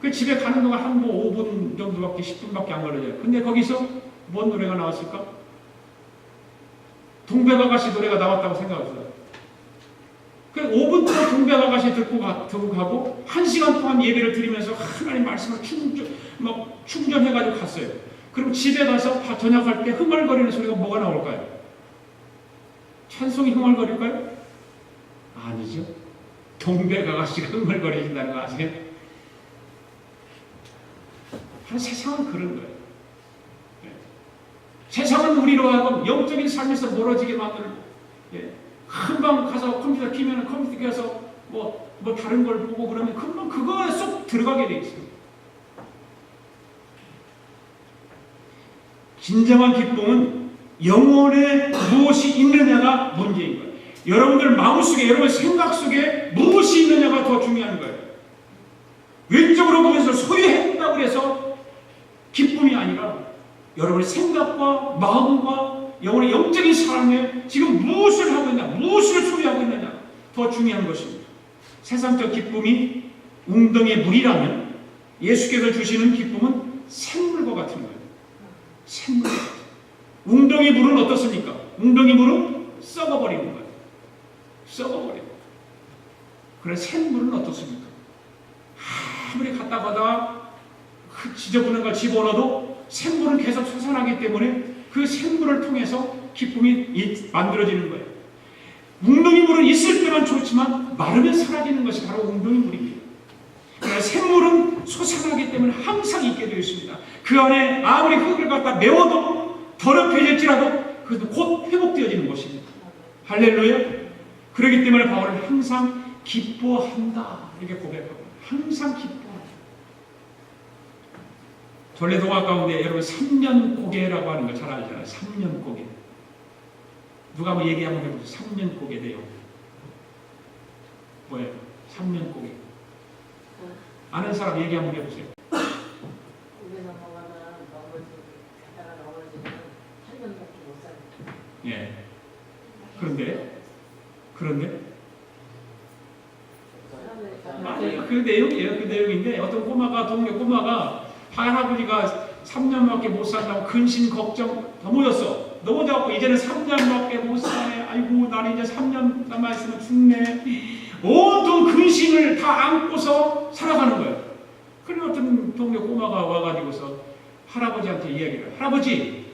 그 집에 가는 동안 한 5분 정도밖에 10분밖에 안 걸려요. 근데 거기서 뭔 노래가 나왔을까? 동백아가씨 노래가 나왔다고 생각했어요. 그 5분 동안 동백아가씨 듣고 가고 1시간 동안 예배를 드리면서 하나님 말씀을 충전해가지고 갔어요. 그럼 집에 가서 저녁할 때 흥얼거리는 소리가 뭐가 나올까요? 찬송이 흥얼거릴까요? 아니죠. 동백아가씨가 흥얼거리신다는 거 아세요? 세상은 그런 거예요. 세상은 우리로 하여금 영적인 삶에서 멀어지게 만들고 금방 가서 컴퓨터 키면 컴퓨터 켜서 뭐 다른 걸 보고 그러면 금방 그거에 쏙 들어가게 돼 있어요. 진정한 기쁨은 영혼에 무엇이 있느냐가 문제인 거예요. 여러분들 마음속에, 여러분 생각 속에 무엇이 있느냐가 더 중요한 거예요. 외적으로 무엇을 소유했다고 해서 기쁨이 아니라 여러분의 생각과 마음과 영혼의 영적인 삶에 지금 무엇을 하고 있냐, 무엇을 소유하고 있느냐 더 중요한 것입니다. 세상적 기쁨이 웅덩이의 물이라면 예수께서 주시는 기쁨은 샘물과 같은 거예요. 샘물과 같은 거예요. 웅덩이 물은 어떻습니까? 웅덩이 물은 썩어버리는 거예요. 썩어버리고. 그래서 샘물은 어떻습니까? 아무리 갔다 가다가 그 지저분한 걸 집어넣어도 샘물은 계속 솟아나기 때문에 그 샘물을 통해서 기쁨이 만들어지는 거예요. 웅덩이 물은 있을 때만 좋지만 마르면 사라지는 것이 바로 웅덩이 물입니다. 그러나 샘물은 솟아나기 때문에 항상 있게 되어 있습니다. 그 안에 아무리 흙을 갖다 메워도 더럽혀질지라도 그것도 곧 회복되어지는 것입니다. 할렐루야. 그렇기 때문에 바울은 항상 기뻐한다 이렇게 고백하고 항상 기뻐한다. 전래동화 가운데 여러분 3년 고개라고 하는 거 잘 알잖아요. 3년 고개. 누가 한번 얘기 한번 해보세요. 3년 고개 돼요. 뭐예요? 3년 고개. 아는 사람 얘기 한번 해보세요. 고개 넘어가면 갔다가 넘어지면 8년밖에 못 살아요. 예. 그런데 아니 그 내용이에요. 그 내용인데 어떤 동네 꼬마가 할아버지가 3년밖에 못 산다고 근심 걱정 넘어졌어. 넘어져갖고 이제는 3년밖에 못 사네. 아이고 나는 이제 3년 남아있으면 죽네. 온통 근심을 다 안고서 살아가는 거예요. 그리고 어떤 동네 꼬마가 와가지고서 할아버지한테 이야기를, 할아버지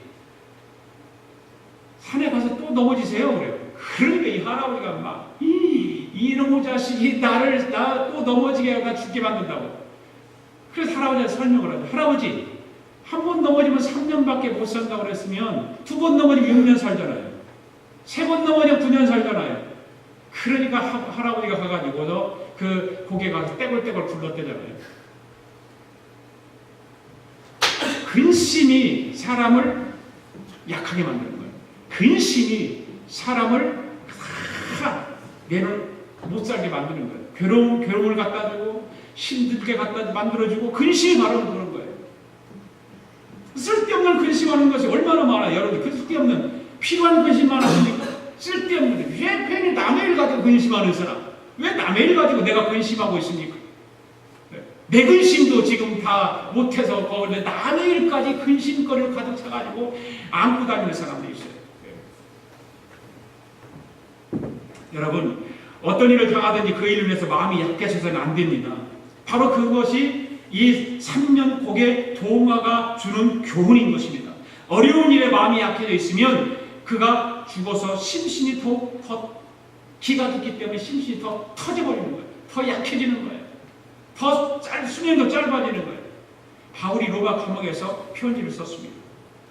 산에 가서 또 넘어지세요. 그래요. 그러니까 이 할아버지가 막 이놈의 자식이 나 또 넘어지게 하고 나 죽게 만든다고. 그래서 할아버지한테 설명을 하죠. 할아버지 한 번 넘어지면 3년밖에 못 산다고 그랬으면 2번 넘어지면 6년 살잖아요. 3번 넘어지면 9년 살잖아요. 그러니까 할아버지가 가가지고도 그 고개 가서 떼굴떼굴 굴렀대잖아요. 근심이 사람을 약하게 만드는 거예요. 근심이 사람을 내는 못 살게 만드는 거예요. 괴로움을 갖다 주고 힘들게 갖다 만들어주고 근심이 바로 그런 거예요. 쓸데없는 근심하는 것이 얼마나 많아요. 여러분 그 쓸데없는 필요한 근심 많으십니까? 쓸데없는 왜 괜히 남의 일 가지고 근심하는 사람? 왜 남의 일 가지고 내가 근심하고 있습니까? 내 근심도 지금 다 못해서 거기에 남의 일까지 근심거리를 가득 차가지고 안고 다니는 사람들이 있어요. 여러분 어떤 일을 당하든지 그 일을 위해서 마음이 약해져서는 안 됩니다. 바로 그것이 이 3년 고개 동화가 주는 교훈인 것입니다. 어려운 일에 마음이 약해져 있으면 그가 죽어서 심신이 더 기가 죽기 때문에 심신이 더 터져버리는 거예요. 더 약해지는 거예요. 수명도 짧아지는 거예요. 바울이 로마 감옥에서 편지를 썼습니다.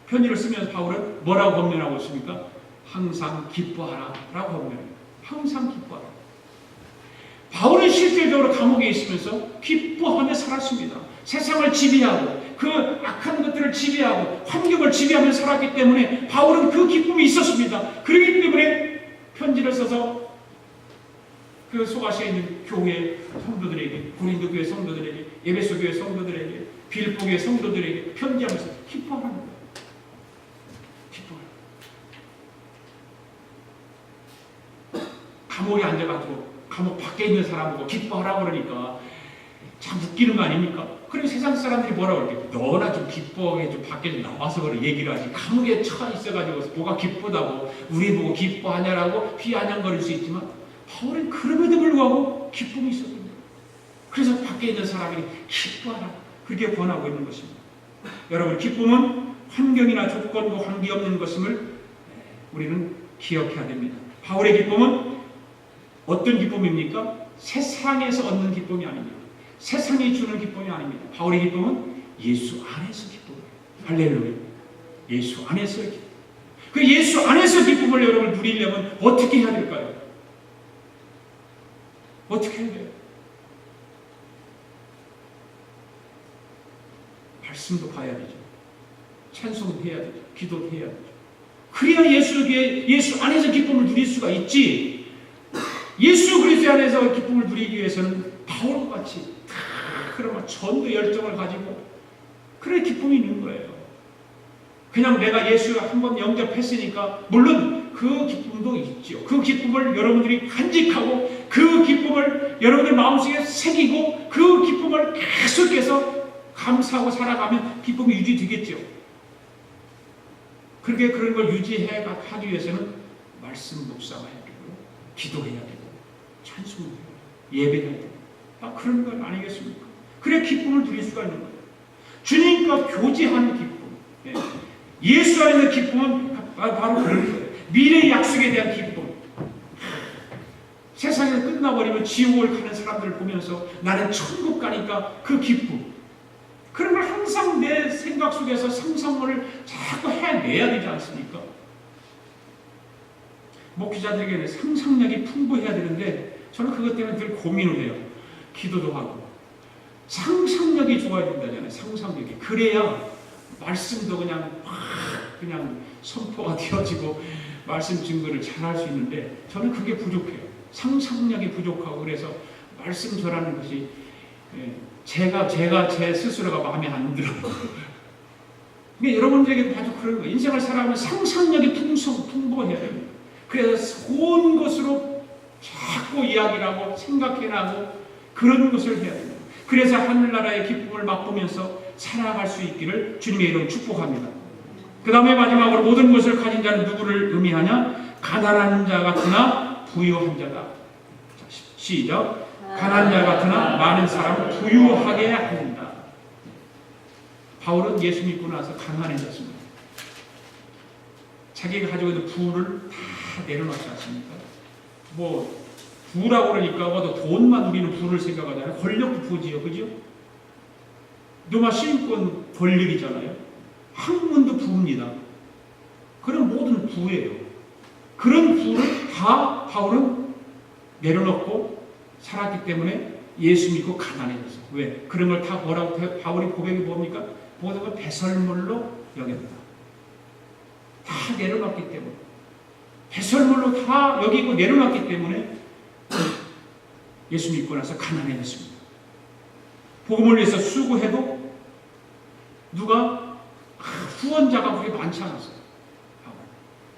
편지를 쓰면서 바울은 뭐라고 권면하고 있습니까? 항상 기뻐하라 라고 권면합니다. 항상 기뻐하라. 바울은 실질적으로 감옥에 있으면서 기뻐하며 살았습니다. 세상을 지배하고 그 악한 것들을 지배하고 환경을 지배하며 살았기 때문에 바울은 그 기쁨이 있었습니다. 그렇기 때문에 편지를 써서 그 소아시아에 있는 교회 성도들에게, 고린도 교회 성도들에게, 에베소 교회 성도들에게, 빌립보 교회 성도들에게 편지하면서 기뻐하는 거예요. 기뻐해요. 감옥에 앉아가지고 감옥 밖에 있는 사람하고 기뻐하라고 그러니까 참 웃기는 거 아닙니까? 그럼 세상 사람들이 뭐라고 그럴게? 너나 좀 기뻐하게 좀 밖에 좀 나와서 그래 얘기를 하지. 감옥에 처해 있어가지고 뭐가 기쁘다고 우리 보고 기뻐하냐라고 비아냥거릴 수 있지만 바울은 그럼에도 불구하고 기쁨이 있었습니다. 그래서 밖에 있는 사람이 기뻐하라 그렇게 권하고 있는 것입니다. 여러분 기쁨은 환경이나 조건과 관계없는 것임을 우리는 기억해야 됩니다. 바울의 기쁨은 어떤 기쁨입니까? 세상에서 얻는 기쁨이 아닙니다. 세상이 주는 기쁨이 아닙니다. 바울의 기쁨은 예수 안에서 기쁨이에요. 할렐루야. 예수 안에서의 기쁨. 그 예수 안에서 기쁨을 여러분 누리려면 어떻게 해야 될까요? 어떻게 해야 돼요? 말씀도 봐야 되죠. 찬송도 해야 되죠. 기도도 해야 되죠. 그래야 예수 안에서 기쁨을 누릴 수가 있지. 예수 그리스도 안에서 기쁨을 누리기 위해서는 바울과 같이 그런 전도 열정을 가지고 그래 기쁨이 있는 거예요. 그냥 내가 예수 한번 영접했으니까 물론 그 기쁨도 있죠. 그 기쁨을 여러분들이 간직하고 그 기쁨을 여러분들 마음속에 새기고 그 기쁨을 계속해서 감사하고 살아가면 기쁨이 유지되겠죠. 그렇게 그런 걸 유지하기 위해서는 말씀 묵상해야 되고 기도해야 되고 찬송해야 되고 예배해야 되고 그런 건 아니겠습니까? 그래 기쁨을 누릴 수가 있는 거예요. 주님과 교제하는 기쁨. 예. 예수 안에 있는 기쁨은 바로 그런 거예요. 미래의 약속에 대한 기쁨. 세상에서 끝나버리면 지옥을 가는 사람들을 보면서 나는 천국 가니까 그 기쁨. 그런 걸 항상 내 생각 속에서 상상을 자꾸 해내야 되지 않습니까? 목회자들에게는 상상력이 풍부해야 되는데 저는 그것 때문에 늘 고민을 해요. 기도도 하고. 상상력이 좋아야 된다잖아요. 상상력이. 그래야 말씀도 그냥 선포가 되어지고 말씀 증거를 잘할 수 있는데 저는 그게 부족해요. 상상력이 부족하고 그래서 말씀 전하는 것이 제가 제 스스로가 마음에 안 들어요. 근데 여러분들에게 아주 그런 거예요. 인생을 살아가면 상상력이 풍부해야 됩니다. 그래서 좋은 것으로 자꾸 이야기를 하고 생각해나고 그런 것을 해야 됩니다. 그래서 하늘나라의 기쁨을 맛보면서 살아갈 수 있기를 주님의 이름으로 축복합니다. 그 다음에 마지막으로 모든 것을 가진 자는 누구를 의미하냐? 가난한 자 같으나 부유한 자다. 시작. 가난한 자 같으나 많은 사람을 부유하게 한다. 바울은 예수 믿고 나서 가난해졌습니다. 자기가 가지고 있는 부를 다 내려놓지 않습니까? 뭐 부라고 그러니까 돈만 누리는 부를 생각하잖아요. 권력도 부지요, 그죠? 노마 시인권 권력이잖아요. 학문도 부입니다. 그런 모든 부예요. 그런 부를 다 바울은 내려놓고 살았기 때문에 예수 믿고 가난해졌어요. 왜? 그런 걸 다 뭐라고 바울이 고백이 뭡니까? 모든 걸 배설물로 여겼다. 다 내려놨기 때문에 배설물로 다 여기고 내려놨기 때문에 예수 믿고 나서 가난해졌습니다. 복음을 위해서 수고해도 누가 후원자가 그렇게 많지 않았어요.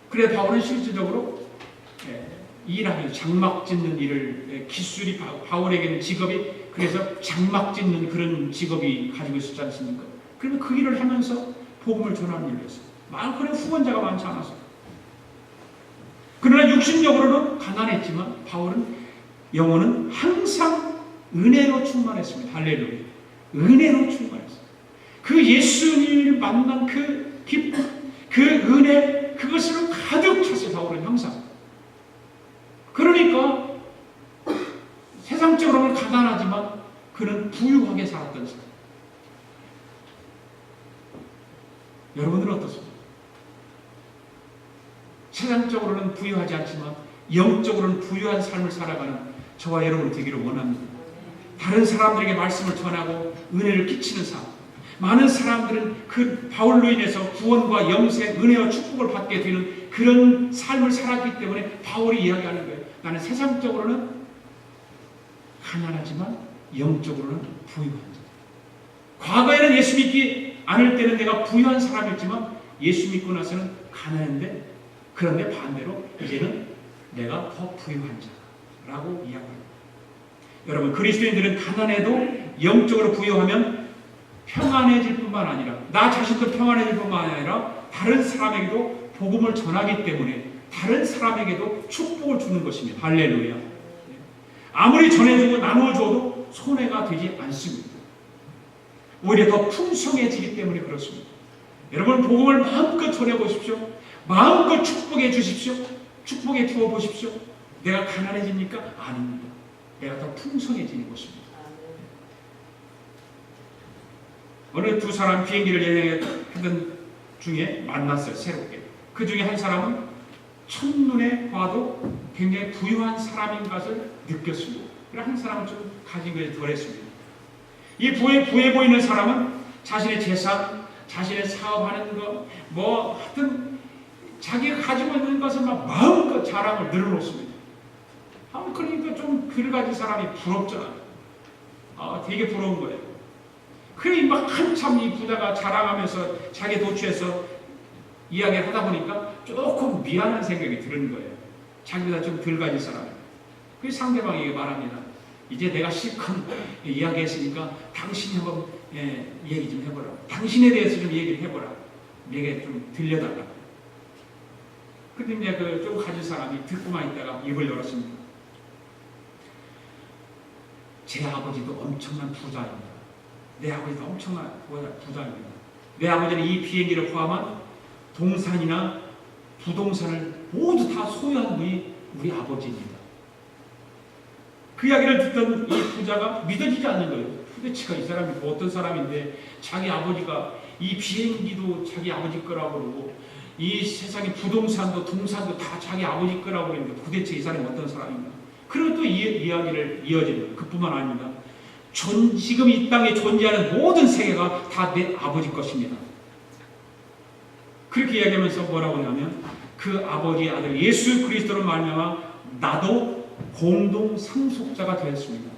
그래 바울은 실질적으로 일하는 장막 짓는 일을 기술이 바울에게는 직업이 그래서 장막 짓는 그런 직업이 가지고 있었지 않습니까? 그러면 그 일을 하면서 복음을 전하는 일을 했어요. 그런 후원자가 많지 않았어요. 그러나 육신적으로는 가난했지만 바울은 영혼은 항상 은혜로 충만했습니다. 할렐루야. 은혜로 충만했어요. 그 예수님을 만난 그 기쁨, 그 은혜, 그것으로 가득 찼어요. 바울은 항상. 그러니까 세상적으로는 가난하지만 그는 부유하게 살았던 사람. 여러분들은 어떻습니까? 세상적으로는 부유하지 않지만 영적으로는 부유한 삶을 살아가는 저와 여러분이 되기를 원합니다. 다른 사람들에게 말씀을 전하고 은혜를 끼치는 삶. 많은 사람들은 그 바울로 인해서 구원과 영생, 은혜와 축복을 받게 되는 그런 삶을 살았기 때문에 바울이 이야기하는 거예요. 나는 세상적으로는 가난하지만 영적으로는 부유한 자. 과거에는 예수 믿기 않을 때는 내가 부유한 사람이었지만 예수 믿고 나서는 가난한데 그런데 반대로 이제는 내가 더 부유한 자라고 이야기합니다. 여러분 그리스도인들은 가난해도 영적으로 부유하면 평안해질 뿐만 아니라 나 자신도 평안해질 뿐만 아니라 다른 사람에게도 복음을 전하기 때문에 다른 사람에게도 축복을 주는 것입니다. 할렐루야. 아무리 전해주고 나누어줘도 손해가 되지 않습니다. 오히려 더 풍성해지기 때문에 그렇습니다. 여러분 복음을 마음껏 전해보십시오. 마음껏 축복해 주십시오. 축복해 주어보십시오. 내가 가난해집니까? 아닙니다. 내가 더 풍성해지는 것입니다. 어느 두 사람 비행기를 여행하던 중에 만났어요. 새롭게. 그 중에 한 사람은 첫눈에 봐도 굉장히 부유한 사람인 것을 느꼈습니다. 그리고 한 사람은 좀 가진 것이 덜했습니다. 이 부해 보이는 사람은 자신의 재산, 자신의 사업하는 것, 뭐 하여튼 자기가 가지고 있는 것을 막 마음껏 자랑을 늘어놓습니다. 그러니까 좀 글 가진 사람이 부럽잖아요. 되게 부러운 거예요. 그러니 막 한참 이 부자가 자랑하면서 자기 도취해서 이야기를 하다 보니까 조금 미안한 생각이 드는 거예요. 자기보다 좀 덜 가진 사람. 그 상대방에게 말합니다. 이제 내가 실컷 이야기했으니까 당신이 한번 얘기 좀 해보라. 당신에 대해서 좀 얘기를 해보라. 내게 좀 들려달라. 근데 이제 그 좀 가진 사람이 듣고만 있다가 입을 열었습니다. 제 아버지도 엄청난 부자입니다. 내 아버지도 엄청난 부자입니다. 내 아버지는 이 비행기를 포함한 동산이나 부동산을 모두 다 소유한 분이 우리 아버지입니다. 그 이야기를 듣던 이 부자가 믿어지지 않는 거예요. 도대체가 이 사람이 어떤 사람인데 자기 아버지가 이 비행기도 자기 아버지 거라고 그러고 이 세상의 부동산도 동산도 다 자기 아버지 거라고 그러는데 도대체 이 사람이 어떤 사람인가. 그리고 또 이야기를 이어집니다. 그뿐만 아닙니다. 지금 이 땅에 존재하는 모든 세계가 다 내 아버지 것입니다. 그렇게 이야기하면서 뭐라고 하냐면 그 아버지의 아들 예수 그리스도로 말미암아 나도 공동 상속자가 되었습니다.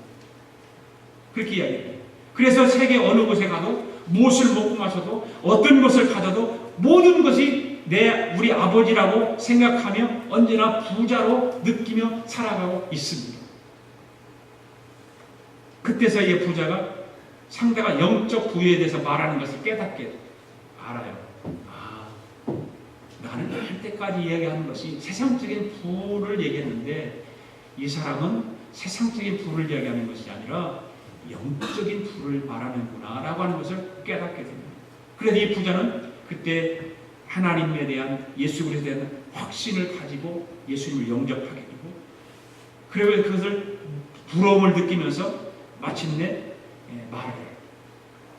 그렇게 이야기해요. 그래서 세계 어느 곳에 가도 무엇을 먹고 마셔도 어떤 것을 가져도 모든 것이 우리 아버지라고 생각하며 언제나 부자로 느끼며 살아가고 있습니다. 그때서야 부자가 상대가 영적 부유에 대해서 말하는 것을 깨닫게 알아요. 나는 할 때까지 이야기하는 것이 세상적인 부를 얘기했는데 이 사람은 세상적인 부를 이야기하는 것이 아니라 영적인 부를 말하는구나 라고 하는 것을 깨닫게 됩니다. 그래서 이 부자는 그때 하나님에 대한 예수 그리스도에 대한 확신을 가지고 예수님을 영접하게 되고 그리고 그것을 부러움을 느끼면서 마침내 말을 해요.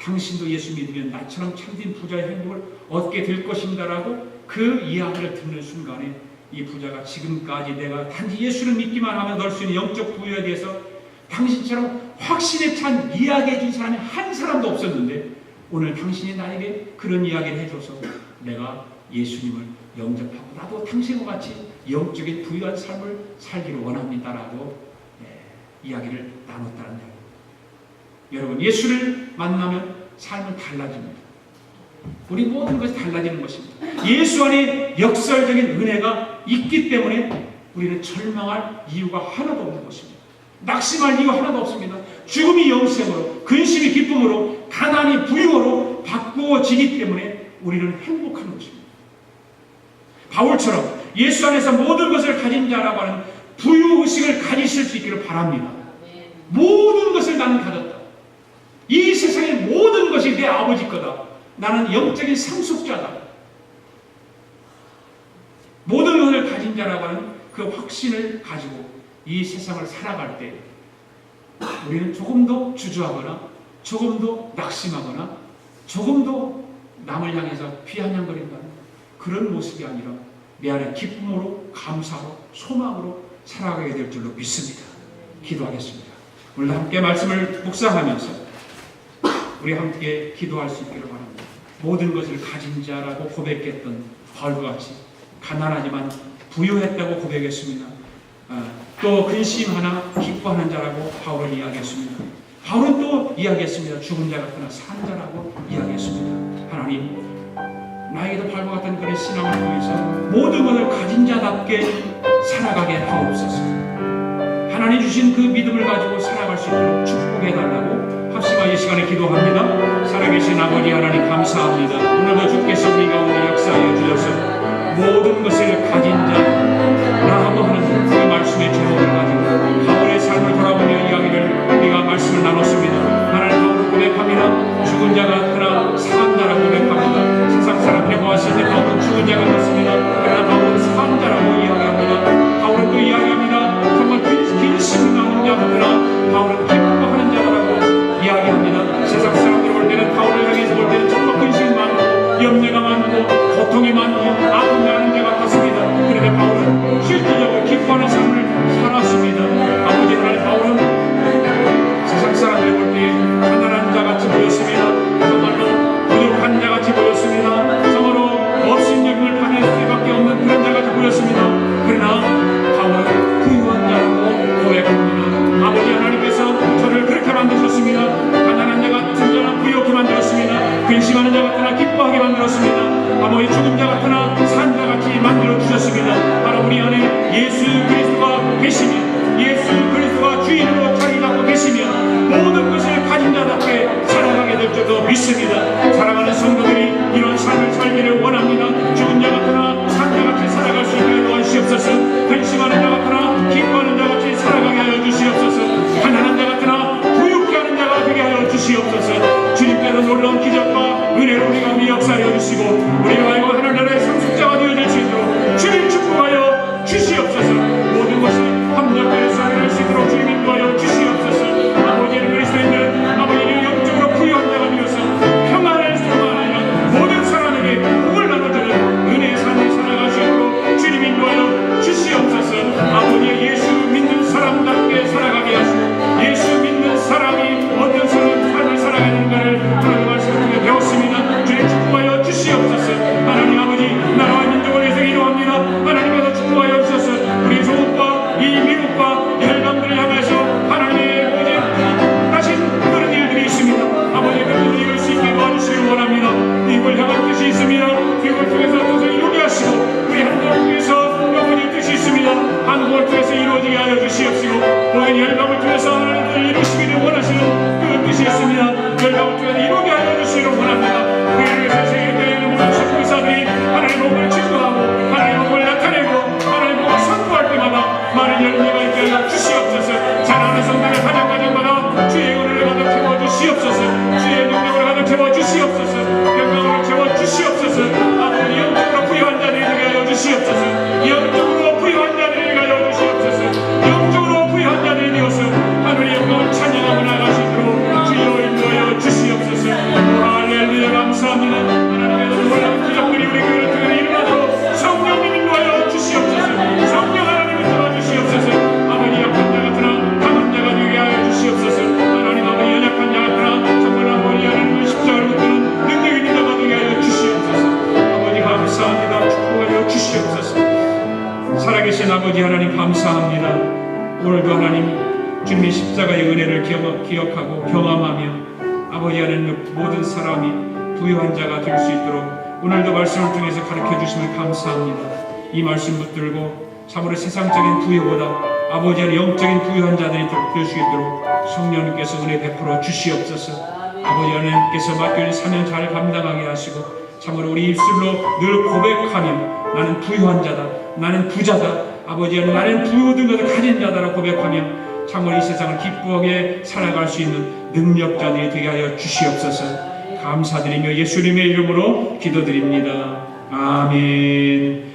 당신도 예수 믿으면 나처럼 참된 부자의 행복을 얻게 될 것입니다 라고 그 이야기를 듣는 순간에 이 부자가 지금까지 내가 단지 예수를 믿기만 하면 얻을 수 있는 영적 부여에 대해서 당신처럼 확신에 찬 이야기해 준 사람이 한 사람도 없었는데 오늘 당신이 나에게 그런 이야기를 해줘서 내가 예수님을 영접하고 나도 당신과 같이 영적인 부유한 삶을 살기를 원합니다라고 이야기를 나눴다는 거예요. 여러분 예수를 만나면 삶은 달라집니다. 우리 모든 것이 달라지는 것입니다. 예수 안에 역설적인 은혜가 있기 때문에 우리는 절망할 이유가 하나도 없는 것입니다. 낙심할 이유 하나도 없습니다. 죽음이 영생으로, 근심이 기쁨으로, 가난이 부유로 바꾸어지기 때문에 우리는 행복한 것입니다. 바울처럼 예수 안에서 모든 것을 가진 자라고 하는 부유의식을 가지실 수 있기를 바랍니다. 모든 것을 나는 가졌다. 이 세상의 모든 것이 내 아버지 거다. 나는 영적인 상속자다. 모든 것을 가진 자라고 하는 그 확신을 가지고 이 세상을 살아갈 때 우리는 조금 더 주저하거나 조금 더 낙심하거나 조금 더 남을 향해서 비아냥거린다는 그런 모습이 아니라 내 안에 기쁨으로 감사로 소망으로 살아가게 될 줄로 믿습니다. 기도하겠습니다. 오늘 함께 말씀을 묵상하면서 우리 함께 기도할 수 있기를 바랍니다. 모든 것을 가진 자라고 고백했던 바울과 같이 가난하지만 부유했다고 고백했습니다. 또 근심하나 기뻐하는 자라고 바울은 이야기했습니다. 바울은 또 이야기했습니다. 죽은 자 같으나 산 자라고 이야기했습니다. 하나님, 나에게도 바울과 같은 그런 신앙을 통해서 모든 것을 가진 자답게 살아가게 하옵소서. 하나님 주신 그 믿음을 가지고 살아갈 수 있도록 축복해달라고 합심하여 이 시간에 기도합니다. 살아계신 아버지 하나님 감사합니다. 오늘도 주께서 우리 가운데 역사하여 주셔서 모든 것을 가진 자라고 하는 그 말씀의 제목을 가지고 바울의 삶을 돌아보며 이야기를 우리가 말씀을 나눴습니다. 하나님 바울을 고백합니다. 죽은 자 같으나 산 자라고 고백합니다. 세상 사람들이 보았을 때 바울은 죽은 자 같았습니다. 그러나 바울은 산 자라고 이야기합니다. 바울은 또 이야기합니다. 정말 근심을 나는 자 같으나 바울은 기뻐하는 자라고 이야기합니다. 세상 사람들이 볼 때는 바울을 향해서 볼 때는 정말 근심이 많고 염려가 많고 고통이 많고 아픔이 나는 자 같았습니다. 그런데 바울은 실질적으로 기뻐하는 삶을 살았습니다. 아버지 하나님, 바울은 세상 사람들이 볼 때 가난한 자같이 보였습니다. 정말로 부족한 자같이 보였습니다. 정말로 없인 여김을 받을 수밖에 없는 그런 자같이 보였습니다. 그러나 바울은 부유한 자라고 고백합니다. 아버지 하나님께서 저를 그렇게 만드셨습니다. 가난한 자 같은 자나 부유하게 만들었습니다. 근심하는 자 같으나 기뻐하게 만들었습니다. 아버지 죽은 자 같으나 산 자같이 만들어 주셨습니다. 바로 우리 안에 예수 그리스도가 계시면, 예수 그리스도가 주인으로 자리 잡고 계시면 모든 것을 가진 자답게 살아가게 될 줄도 믿습니다. 사랑하는 성도들이 이런 삶을 살기를 원합니다. 죽은 자 같으나 산 자같이 살아갈 수 있게 도와주시옵소서. 근심하는 자 같으나 기뻐하는 자같이 살아가게 하여 주시옵소서. 가난한 자 같으나 부유케 하는 자가 되게 하여 주시옵소서. 우리가 알고 하늘나라의 상속자가 되어질 수 있도록 주님 축복하여 주시옵소서. 모든 것이 합력하여 살아날 수 있도록 주님 인도하여 주시옵소서. 아버지는 그리스도인들은 아버지는 영적으로 부유한 자가 되어서 평안을 소망하여 모든 사람에게 복을 나눠주는 은혜의 삶을 살아갈 수 있도록 주님 인도하여 주시옵소서. 아버지의 예수 믿는 사람답게 살아가게 하시고 예수 믿는 사람이 어떤 삶을 살아가는가를 하나님 말씀을 통해 배웠습니다. 주님 축복하여 주시옵소서. 하나님 아버지 나라와 민족을 위해서 기도합니다. 하나님께서 축복하여 주셔서 우리 조국과 이 미국과 혈감들을 향해서 하나님의 모든 하신 그런 일들이 있습니다. 아버지 그런 일을 이룰 수 있게 도와주시길 원합니다. 이걸 향한 뜻이 있습니다. 이걸 통해서 뜻을 이루게 하시고 우리 한국을 통해서 영원히 뜻이 있습니다. 한국을 통해서 이루어지게 하여 주시옵시고 모든 혈감을 통해서 하나님을 이루시기를 원하시는 그 뜻이 있습니다. 혈감을 통해서 이루게 하여 주시기를 원합니다. 그를 위해서 세계에 있는 모든 선교사들이 하나님의 복을 증거하고 하나님의 복을 나타내고 하나님의 복을 선포할 때마다 많은 열매가 있게 하여 주시옵소서. 자라는 성도의 가정마다 주의 은혜를 가득 채워 주시옵소서. 주의 능력을 가득 채워 주시옵소서. 영광으로 채워 주시옵소서. 아버지 영적으로 부유한 자들이 되게 하여 주시옵소서. 영적으로 부유한 자들이 되게 하여 주시옵소서. 영적으로 부유한 자들이 되어서 하늘의 영광을 찬양하며 나가시도록 주여 인도하여 주시옵소서. 할렐루야 감사합니다. 하나님의 놀라운 기적들이 우리 교회를 통해 일어나도록 성령님 인도하여 주시옵소서. 성령 하나님 인도하여 주시옵소서. 아버지 약한 자 같으나 강한 자가 되게 하여 주시옵소서. 하나님 아버지 연약한 자 같으나 정말 아버지 하나님의 십자가를 붙드는 능력 있는 자가 되게 하여 주시옵소서. 아버지 감사합니다. 축복하여 주시옵소서. 살아계신 아버지 하나님 감사합니다. 오늘도 하나님 주님의 십자가의 은혜를 기억하고 경험하며 아버지 하나님 모든 사람이 부유한 자가 될 수 있도록 오늘도 말씀을 통해서 가르쳐 주심을 감사합니다. 이 말씀 붙들고 참으로 세상적인 부유보다 아버지 하나님 영적인 부유한 자들이 될 수 있도록 성령님께서 은혜 베풀어 주시옵소서. 아버지 하나님께서 맡겨진 사명 잘 감당하게 하시고 참으로 우리 입술로 늘 고백하며 나는 부유한 자다, 나는 부자다, 아버지 하나님 나는 부유한 것을 가진 자다라고 고백하며 참으로 이 세상을 기쁘게 살아갈 수 있는 능력자들이 되게 하여 주시옵소서. 감사드리며 예수님의 이름으로 기도드립니다. 아멘.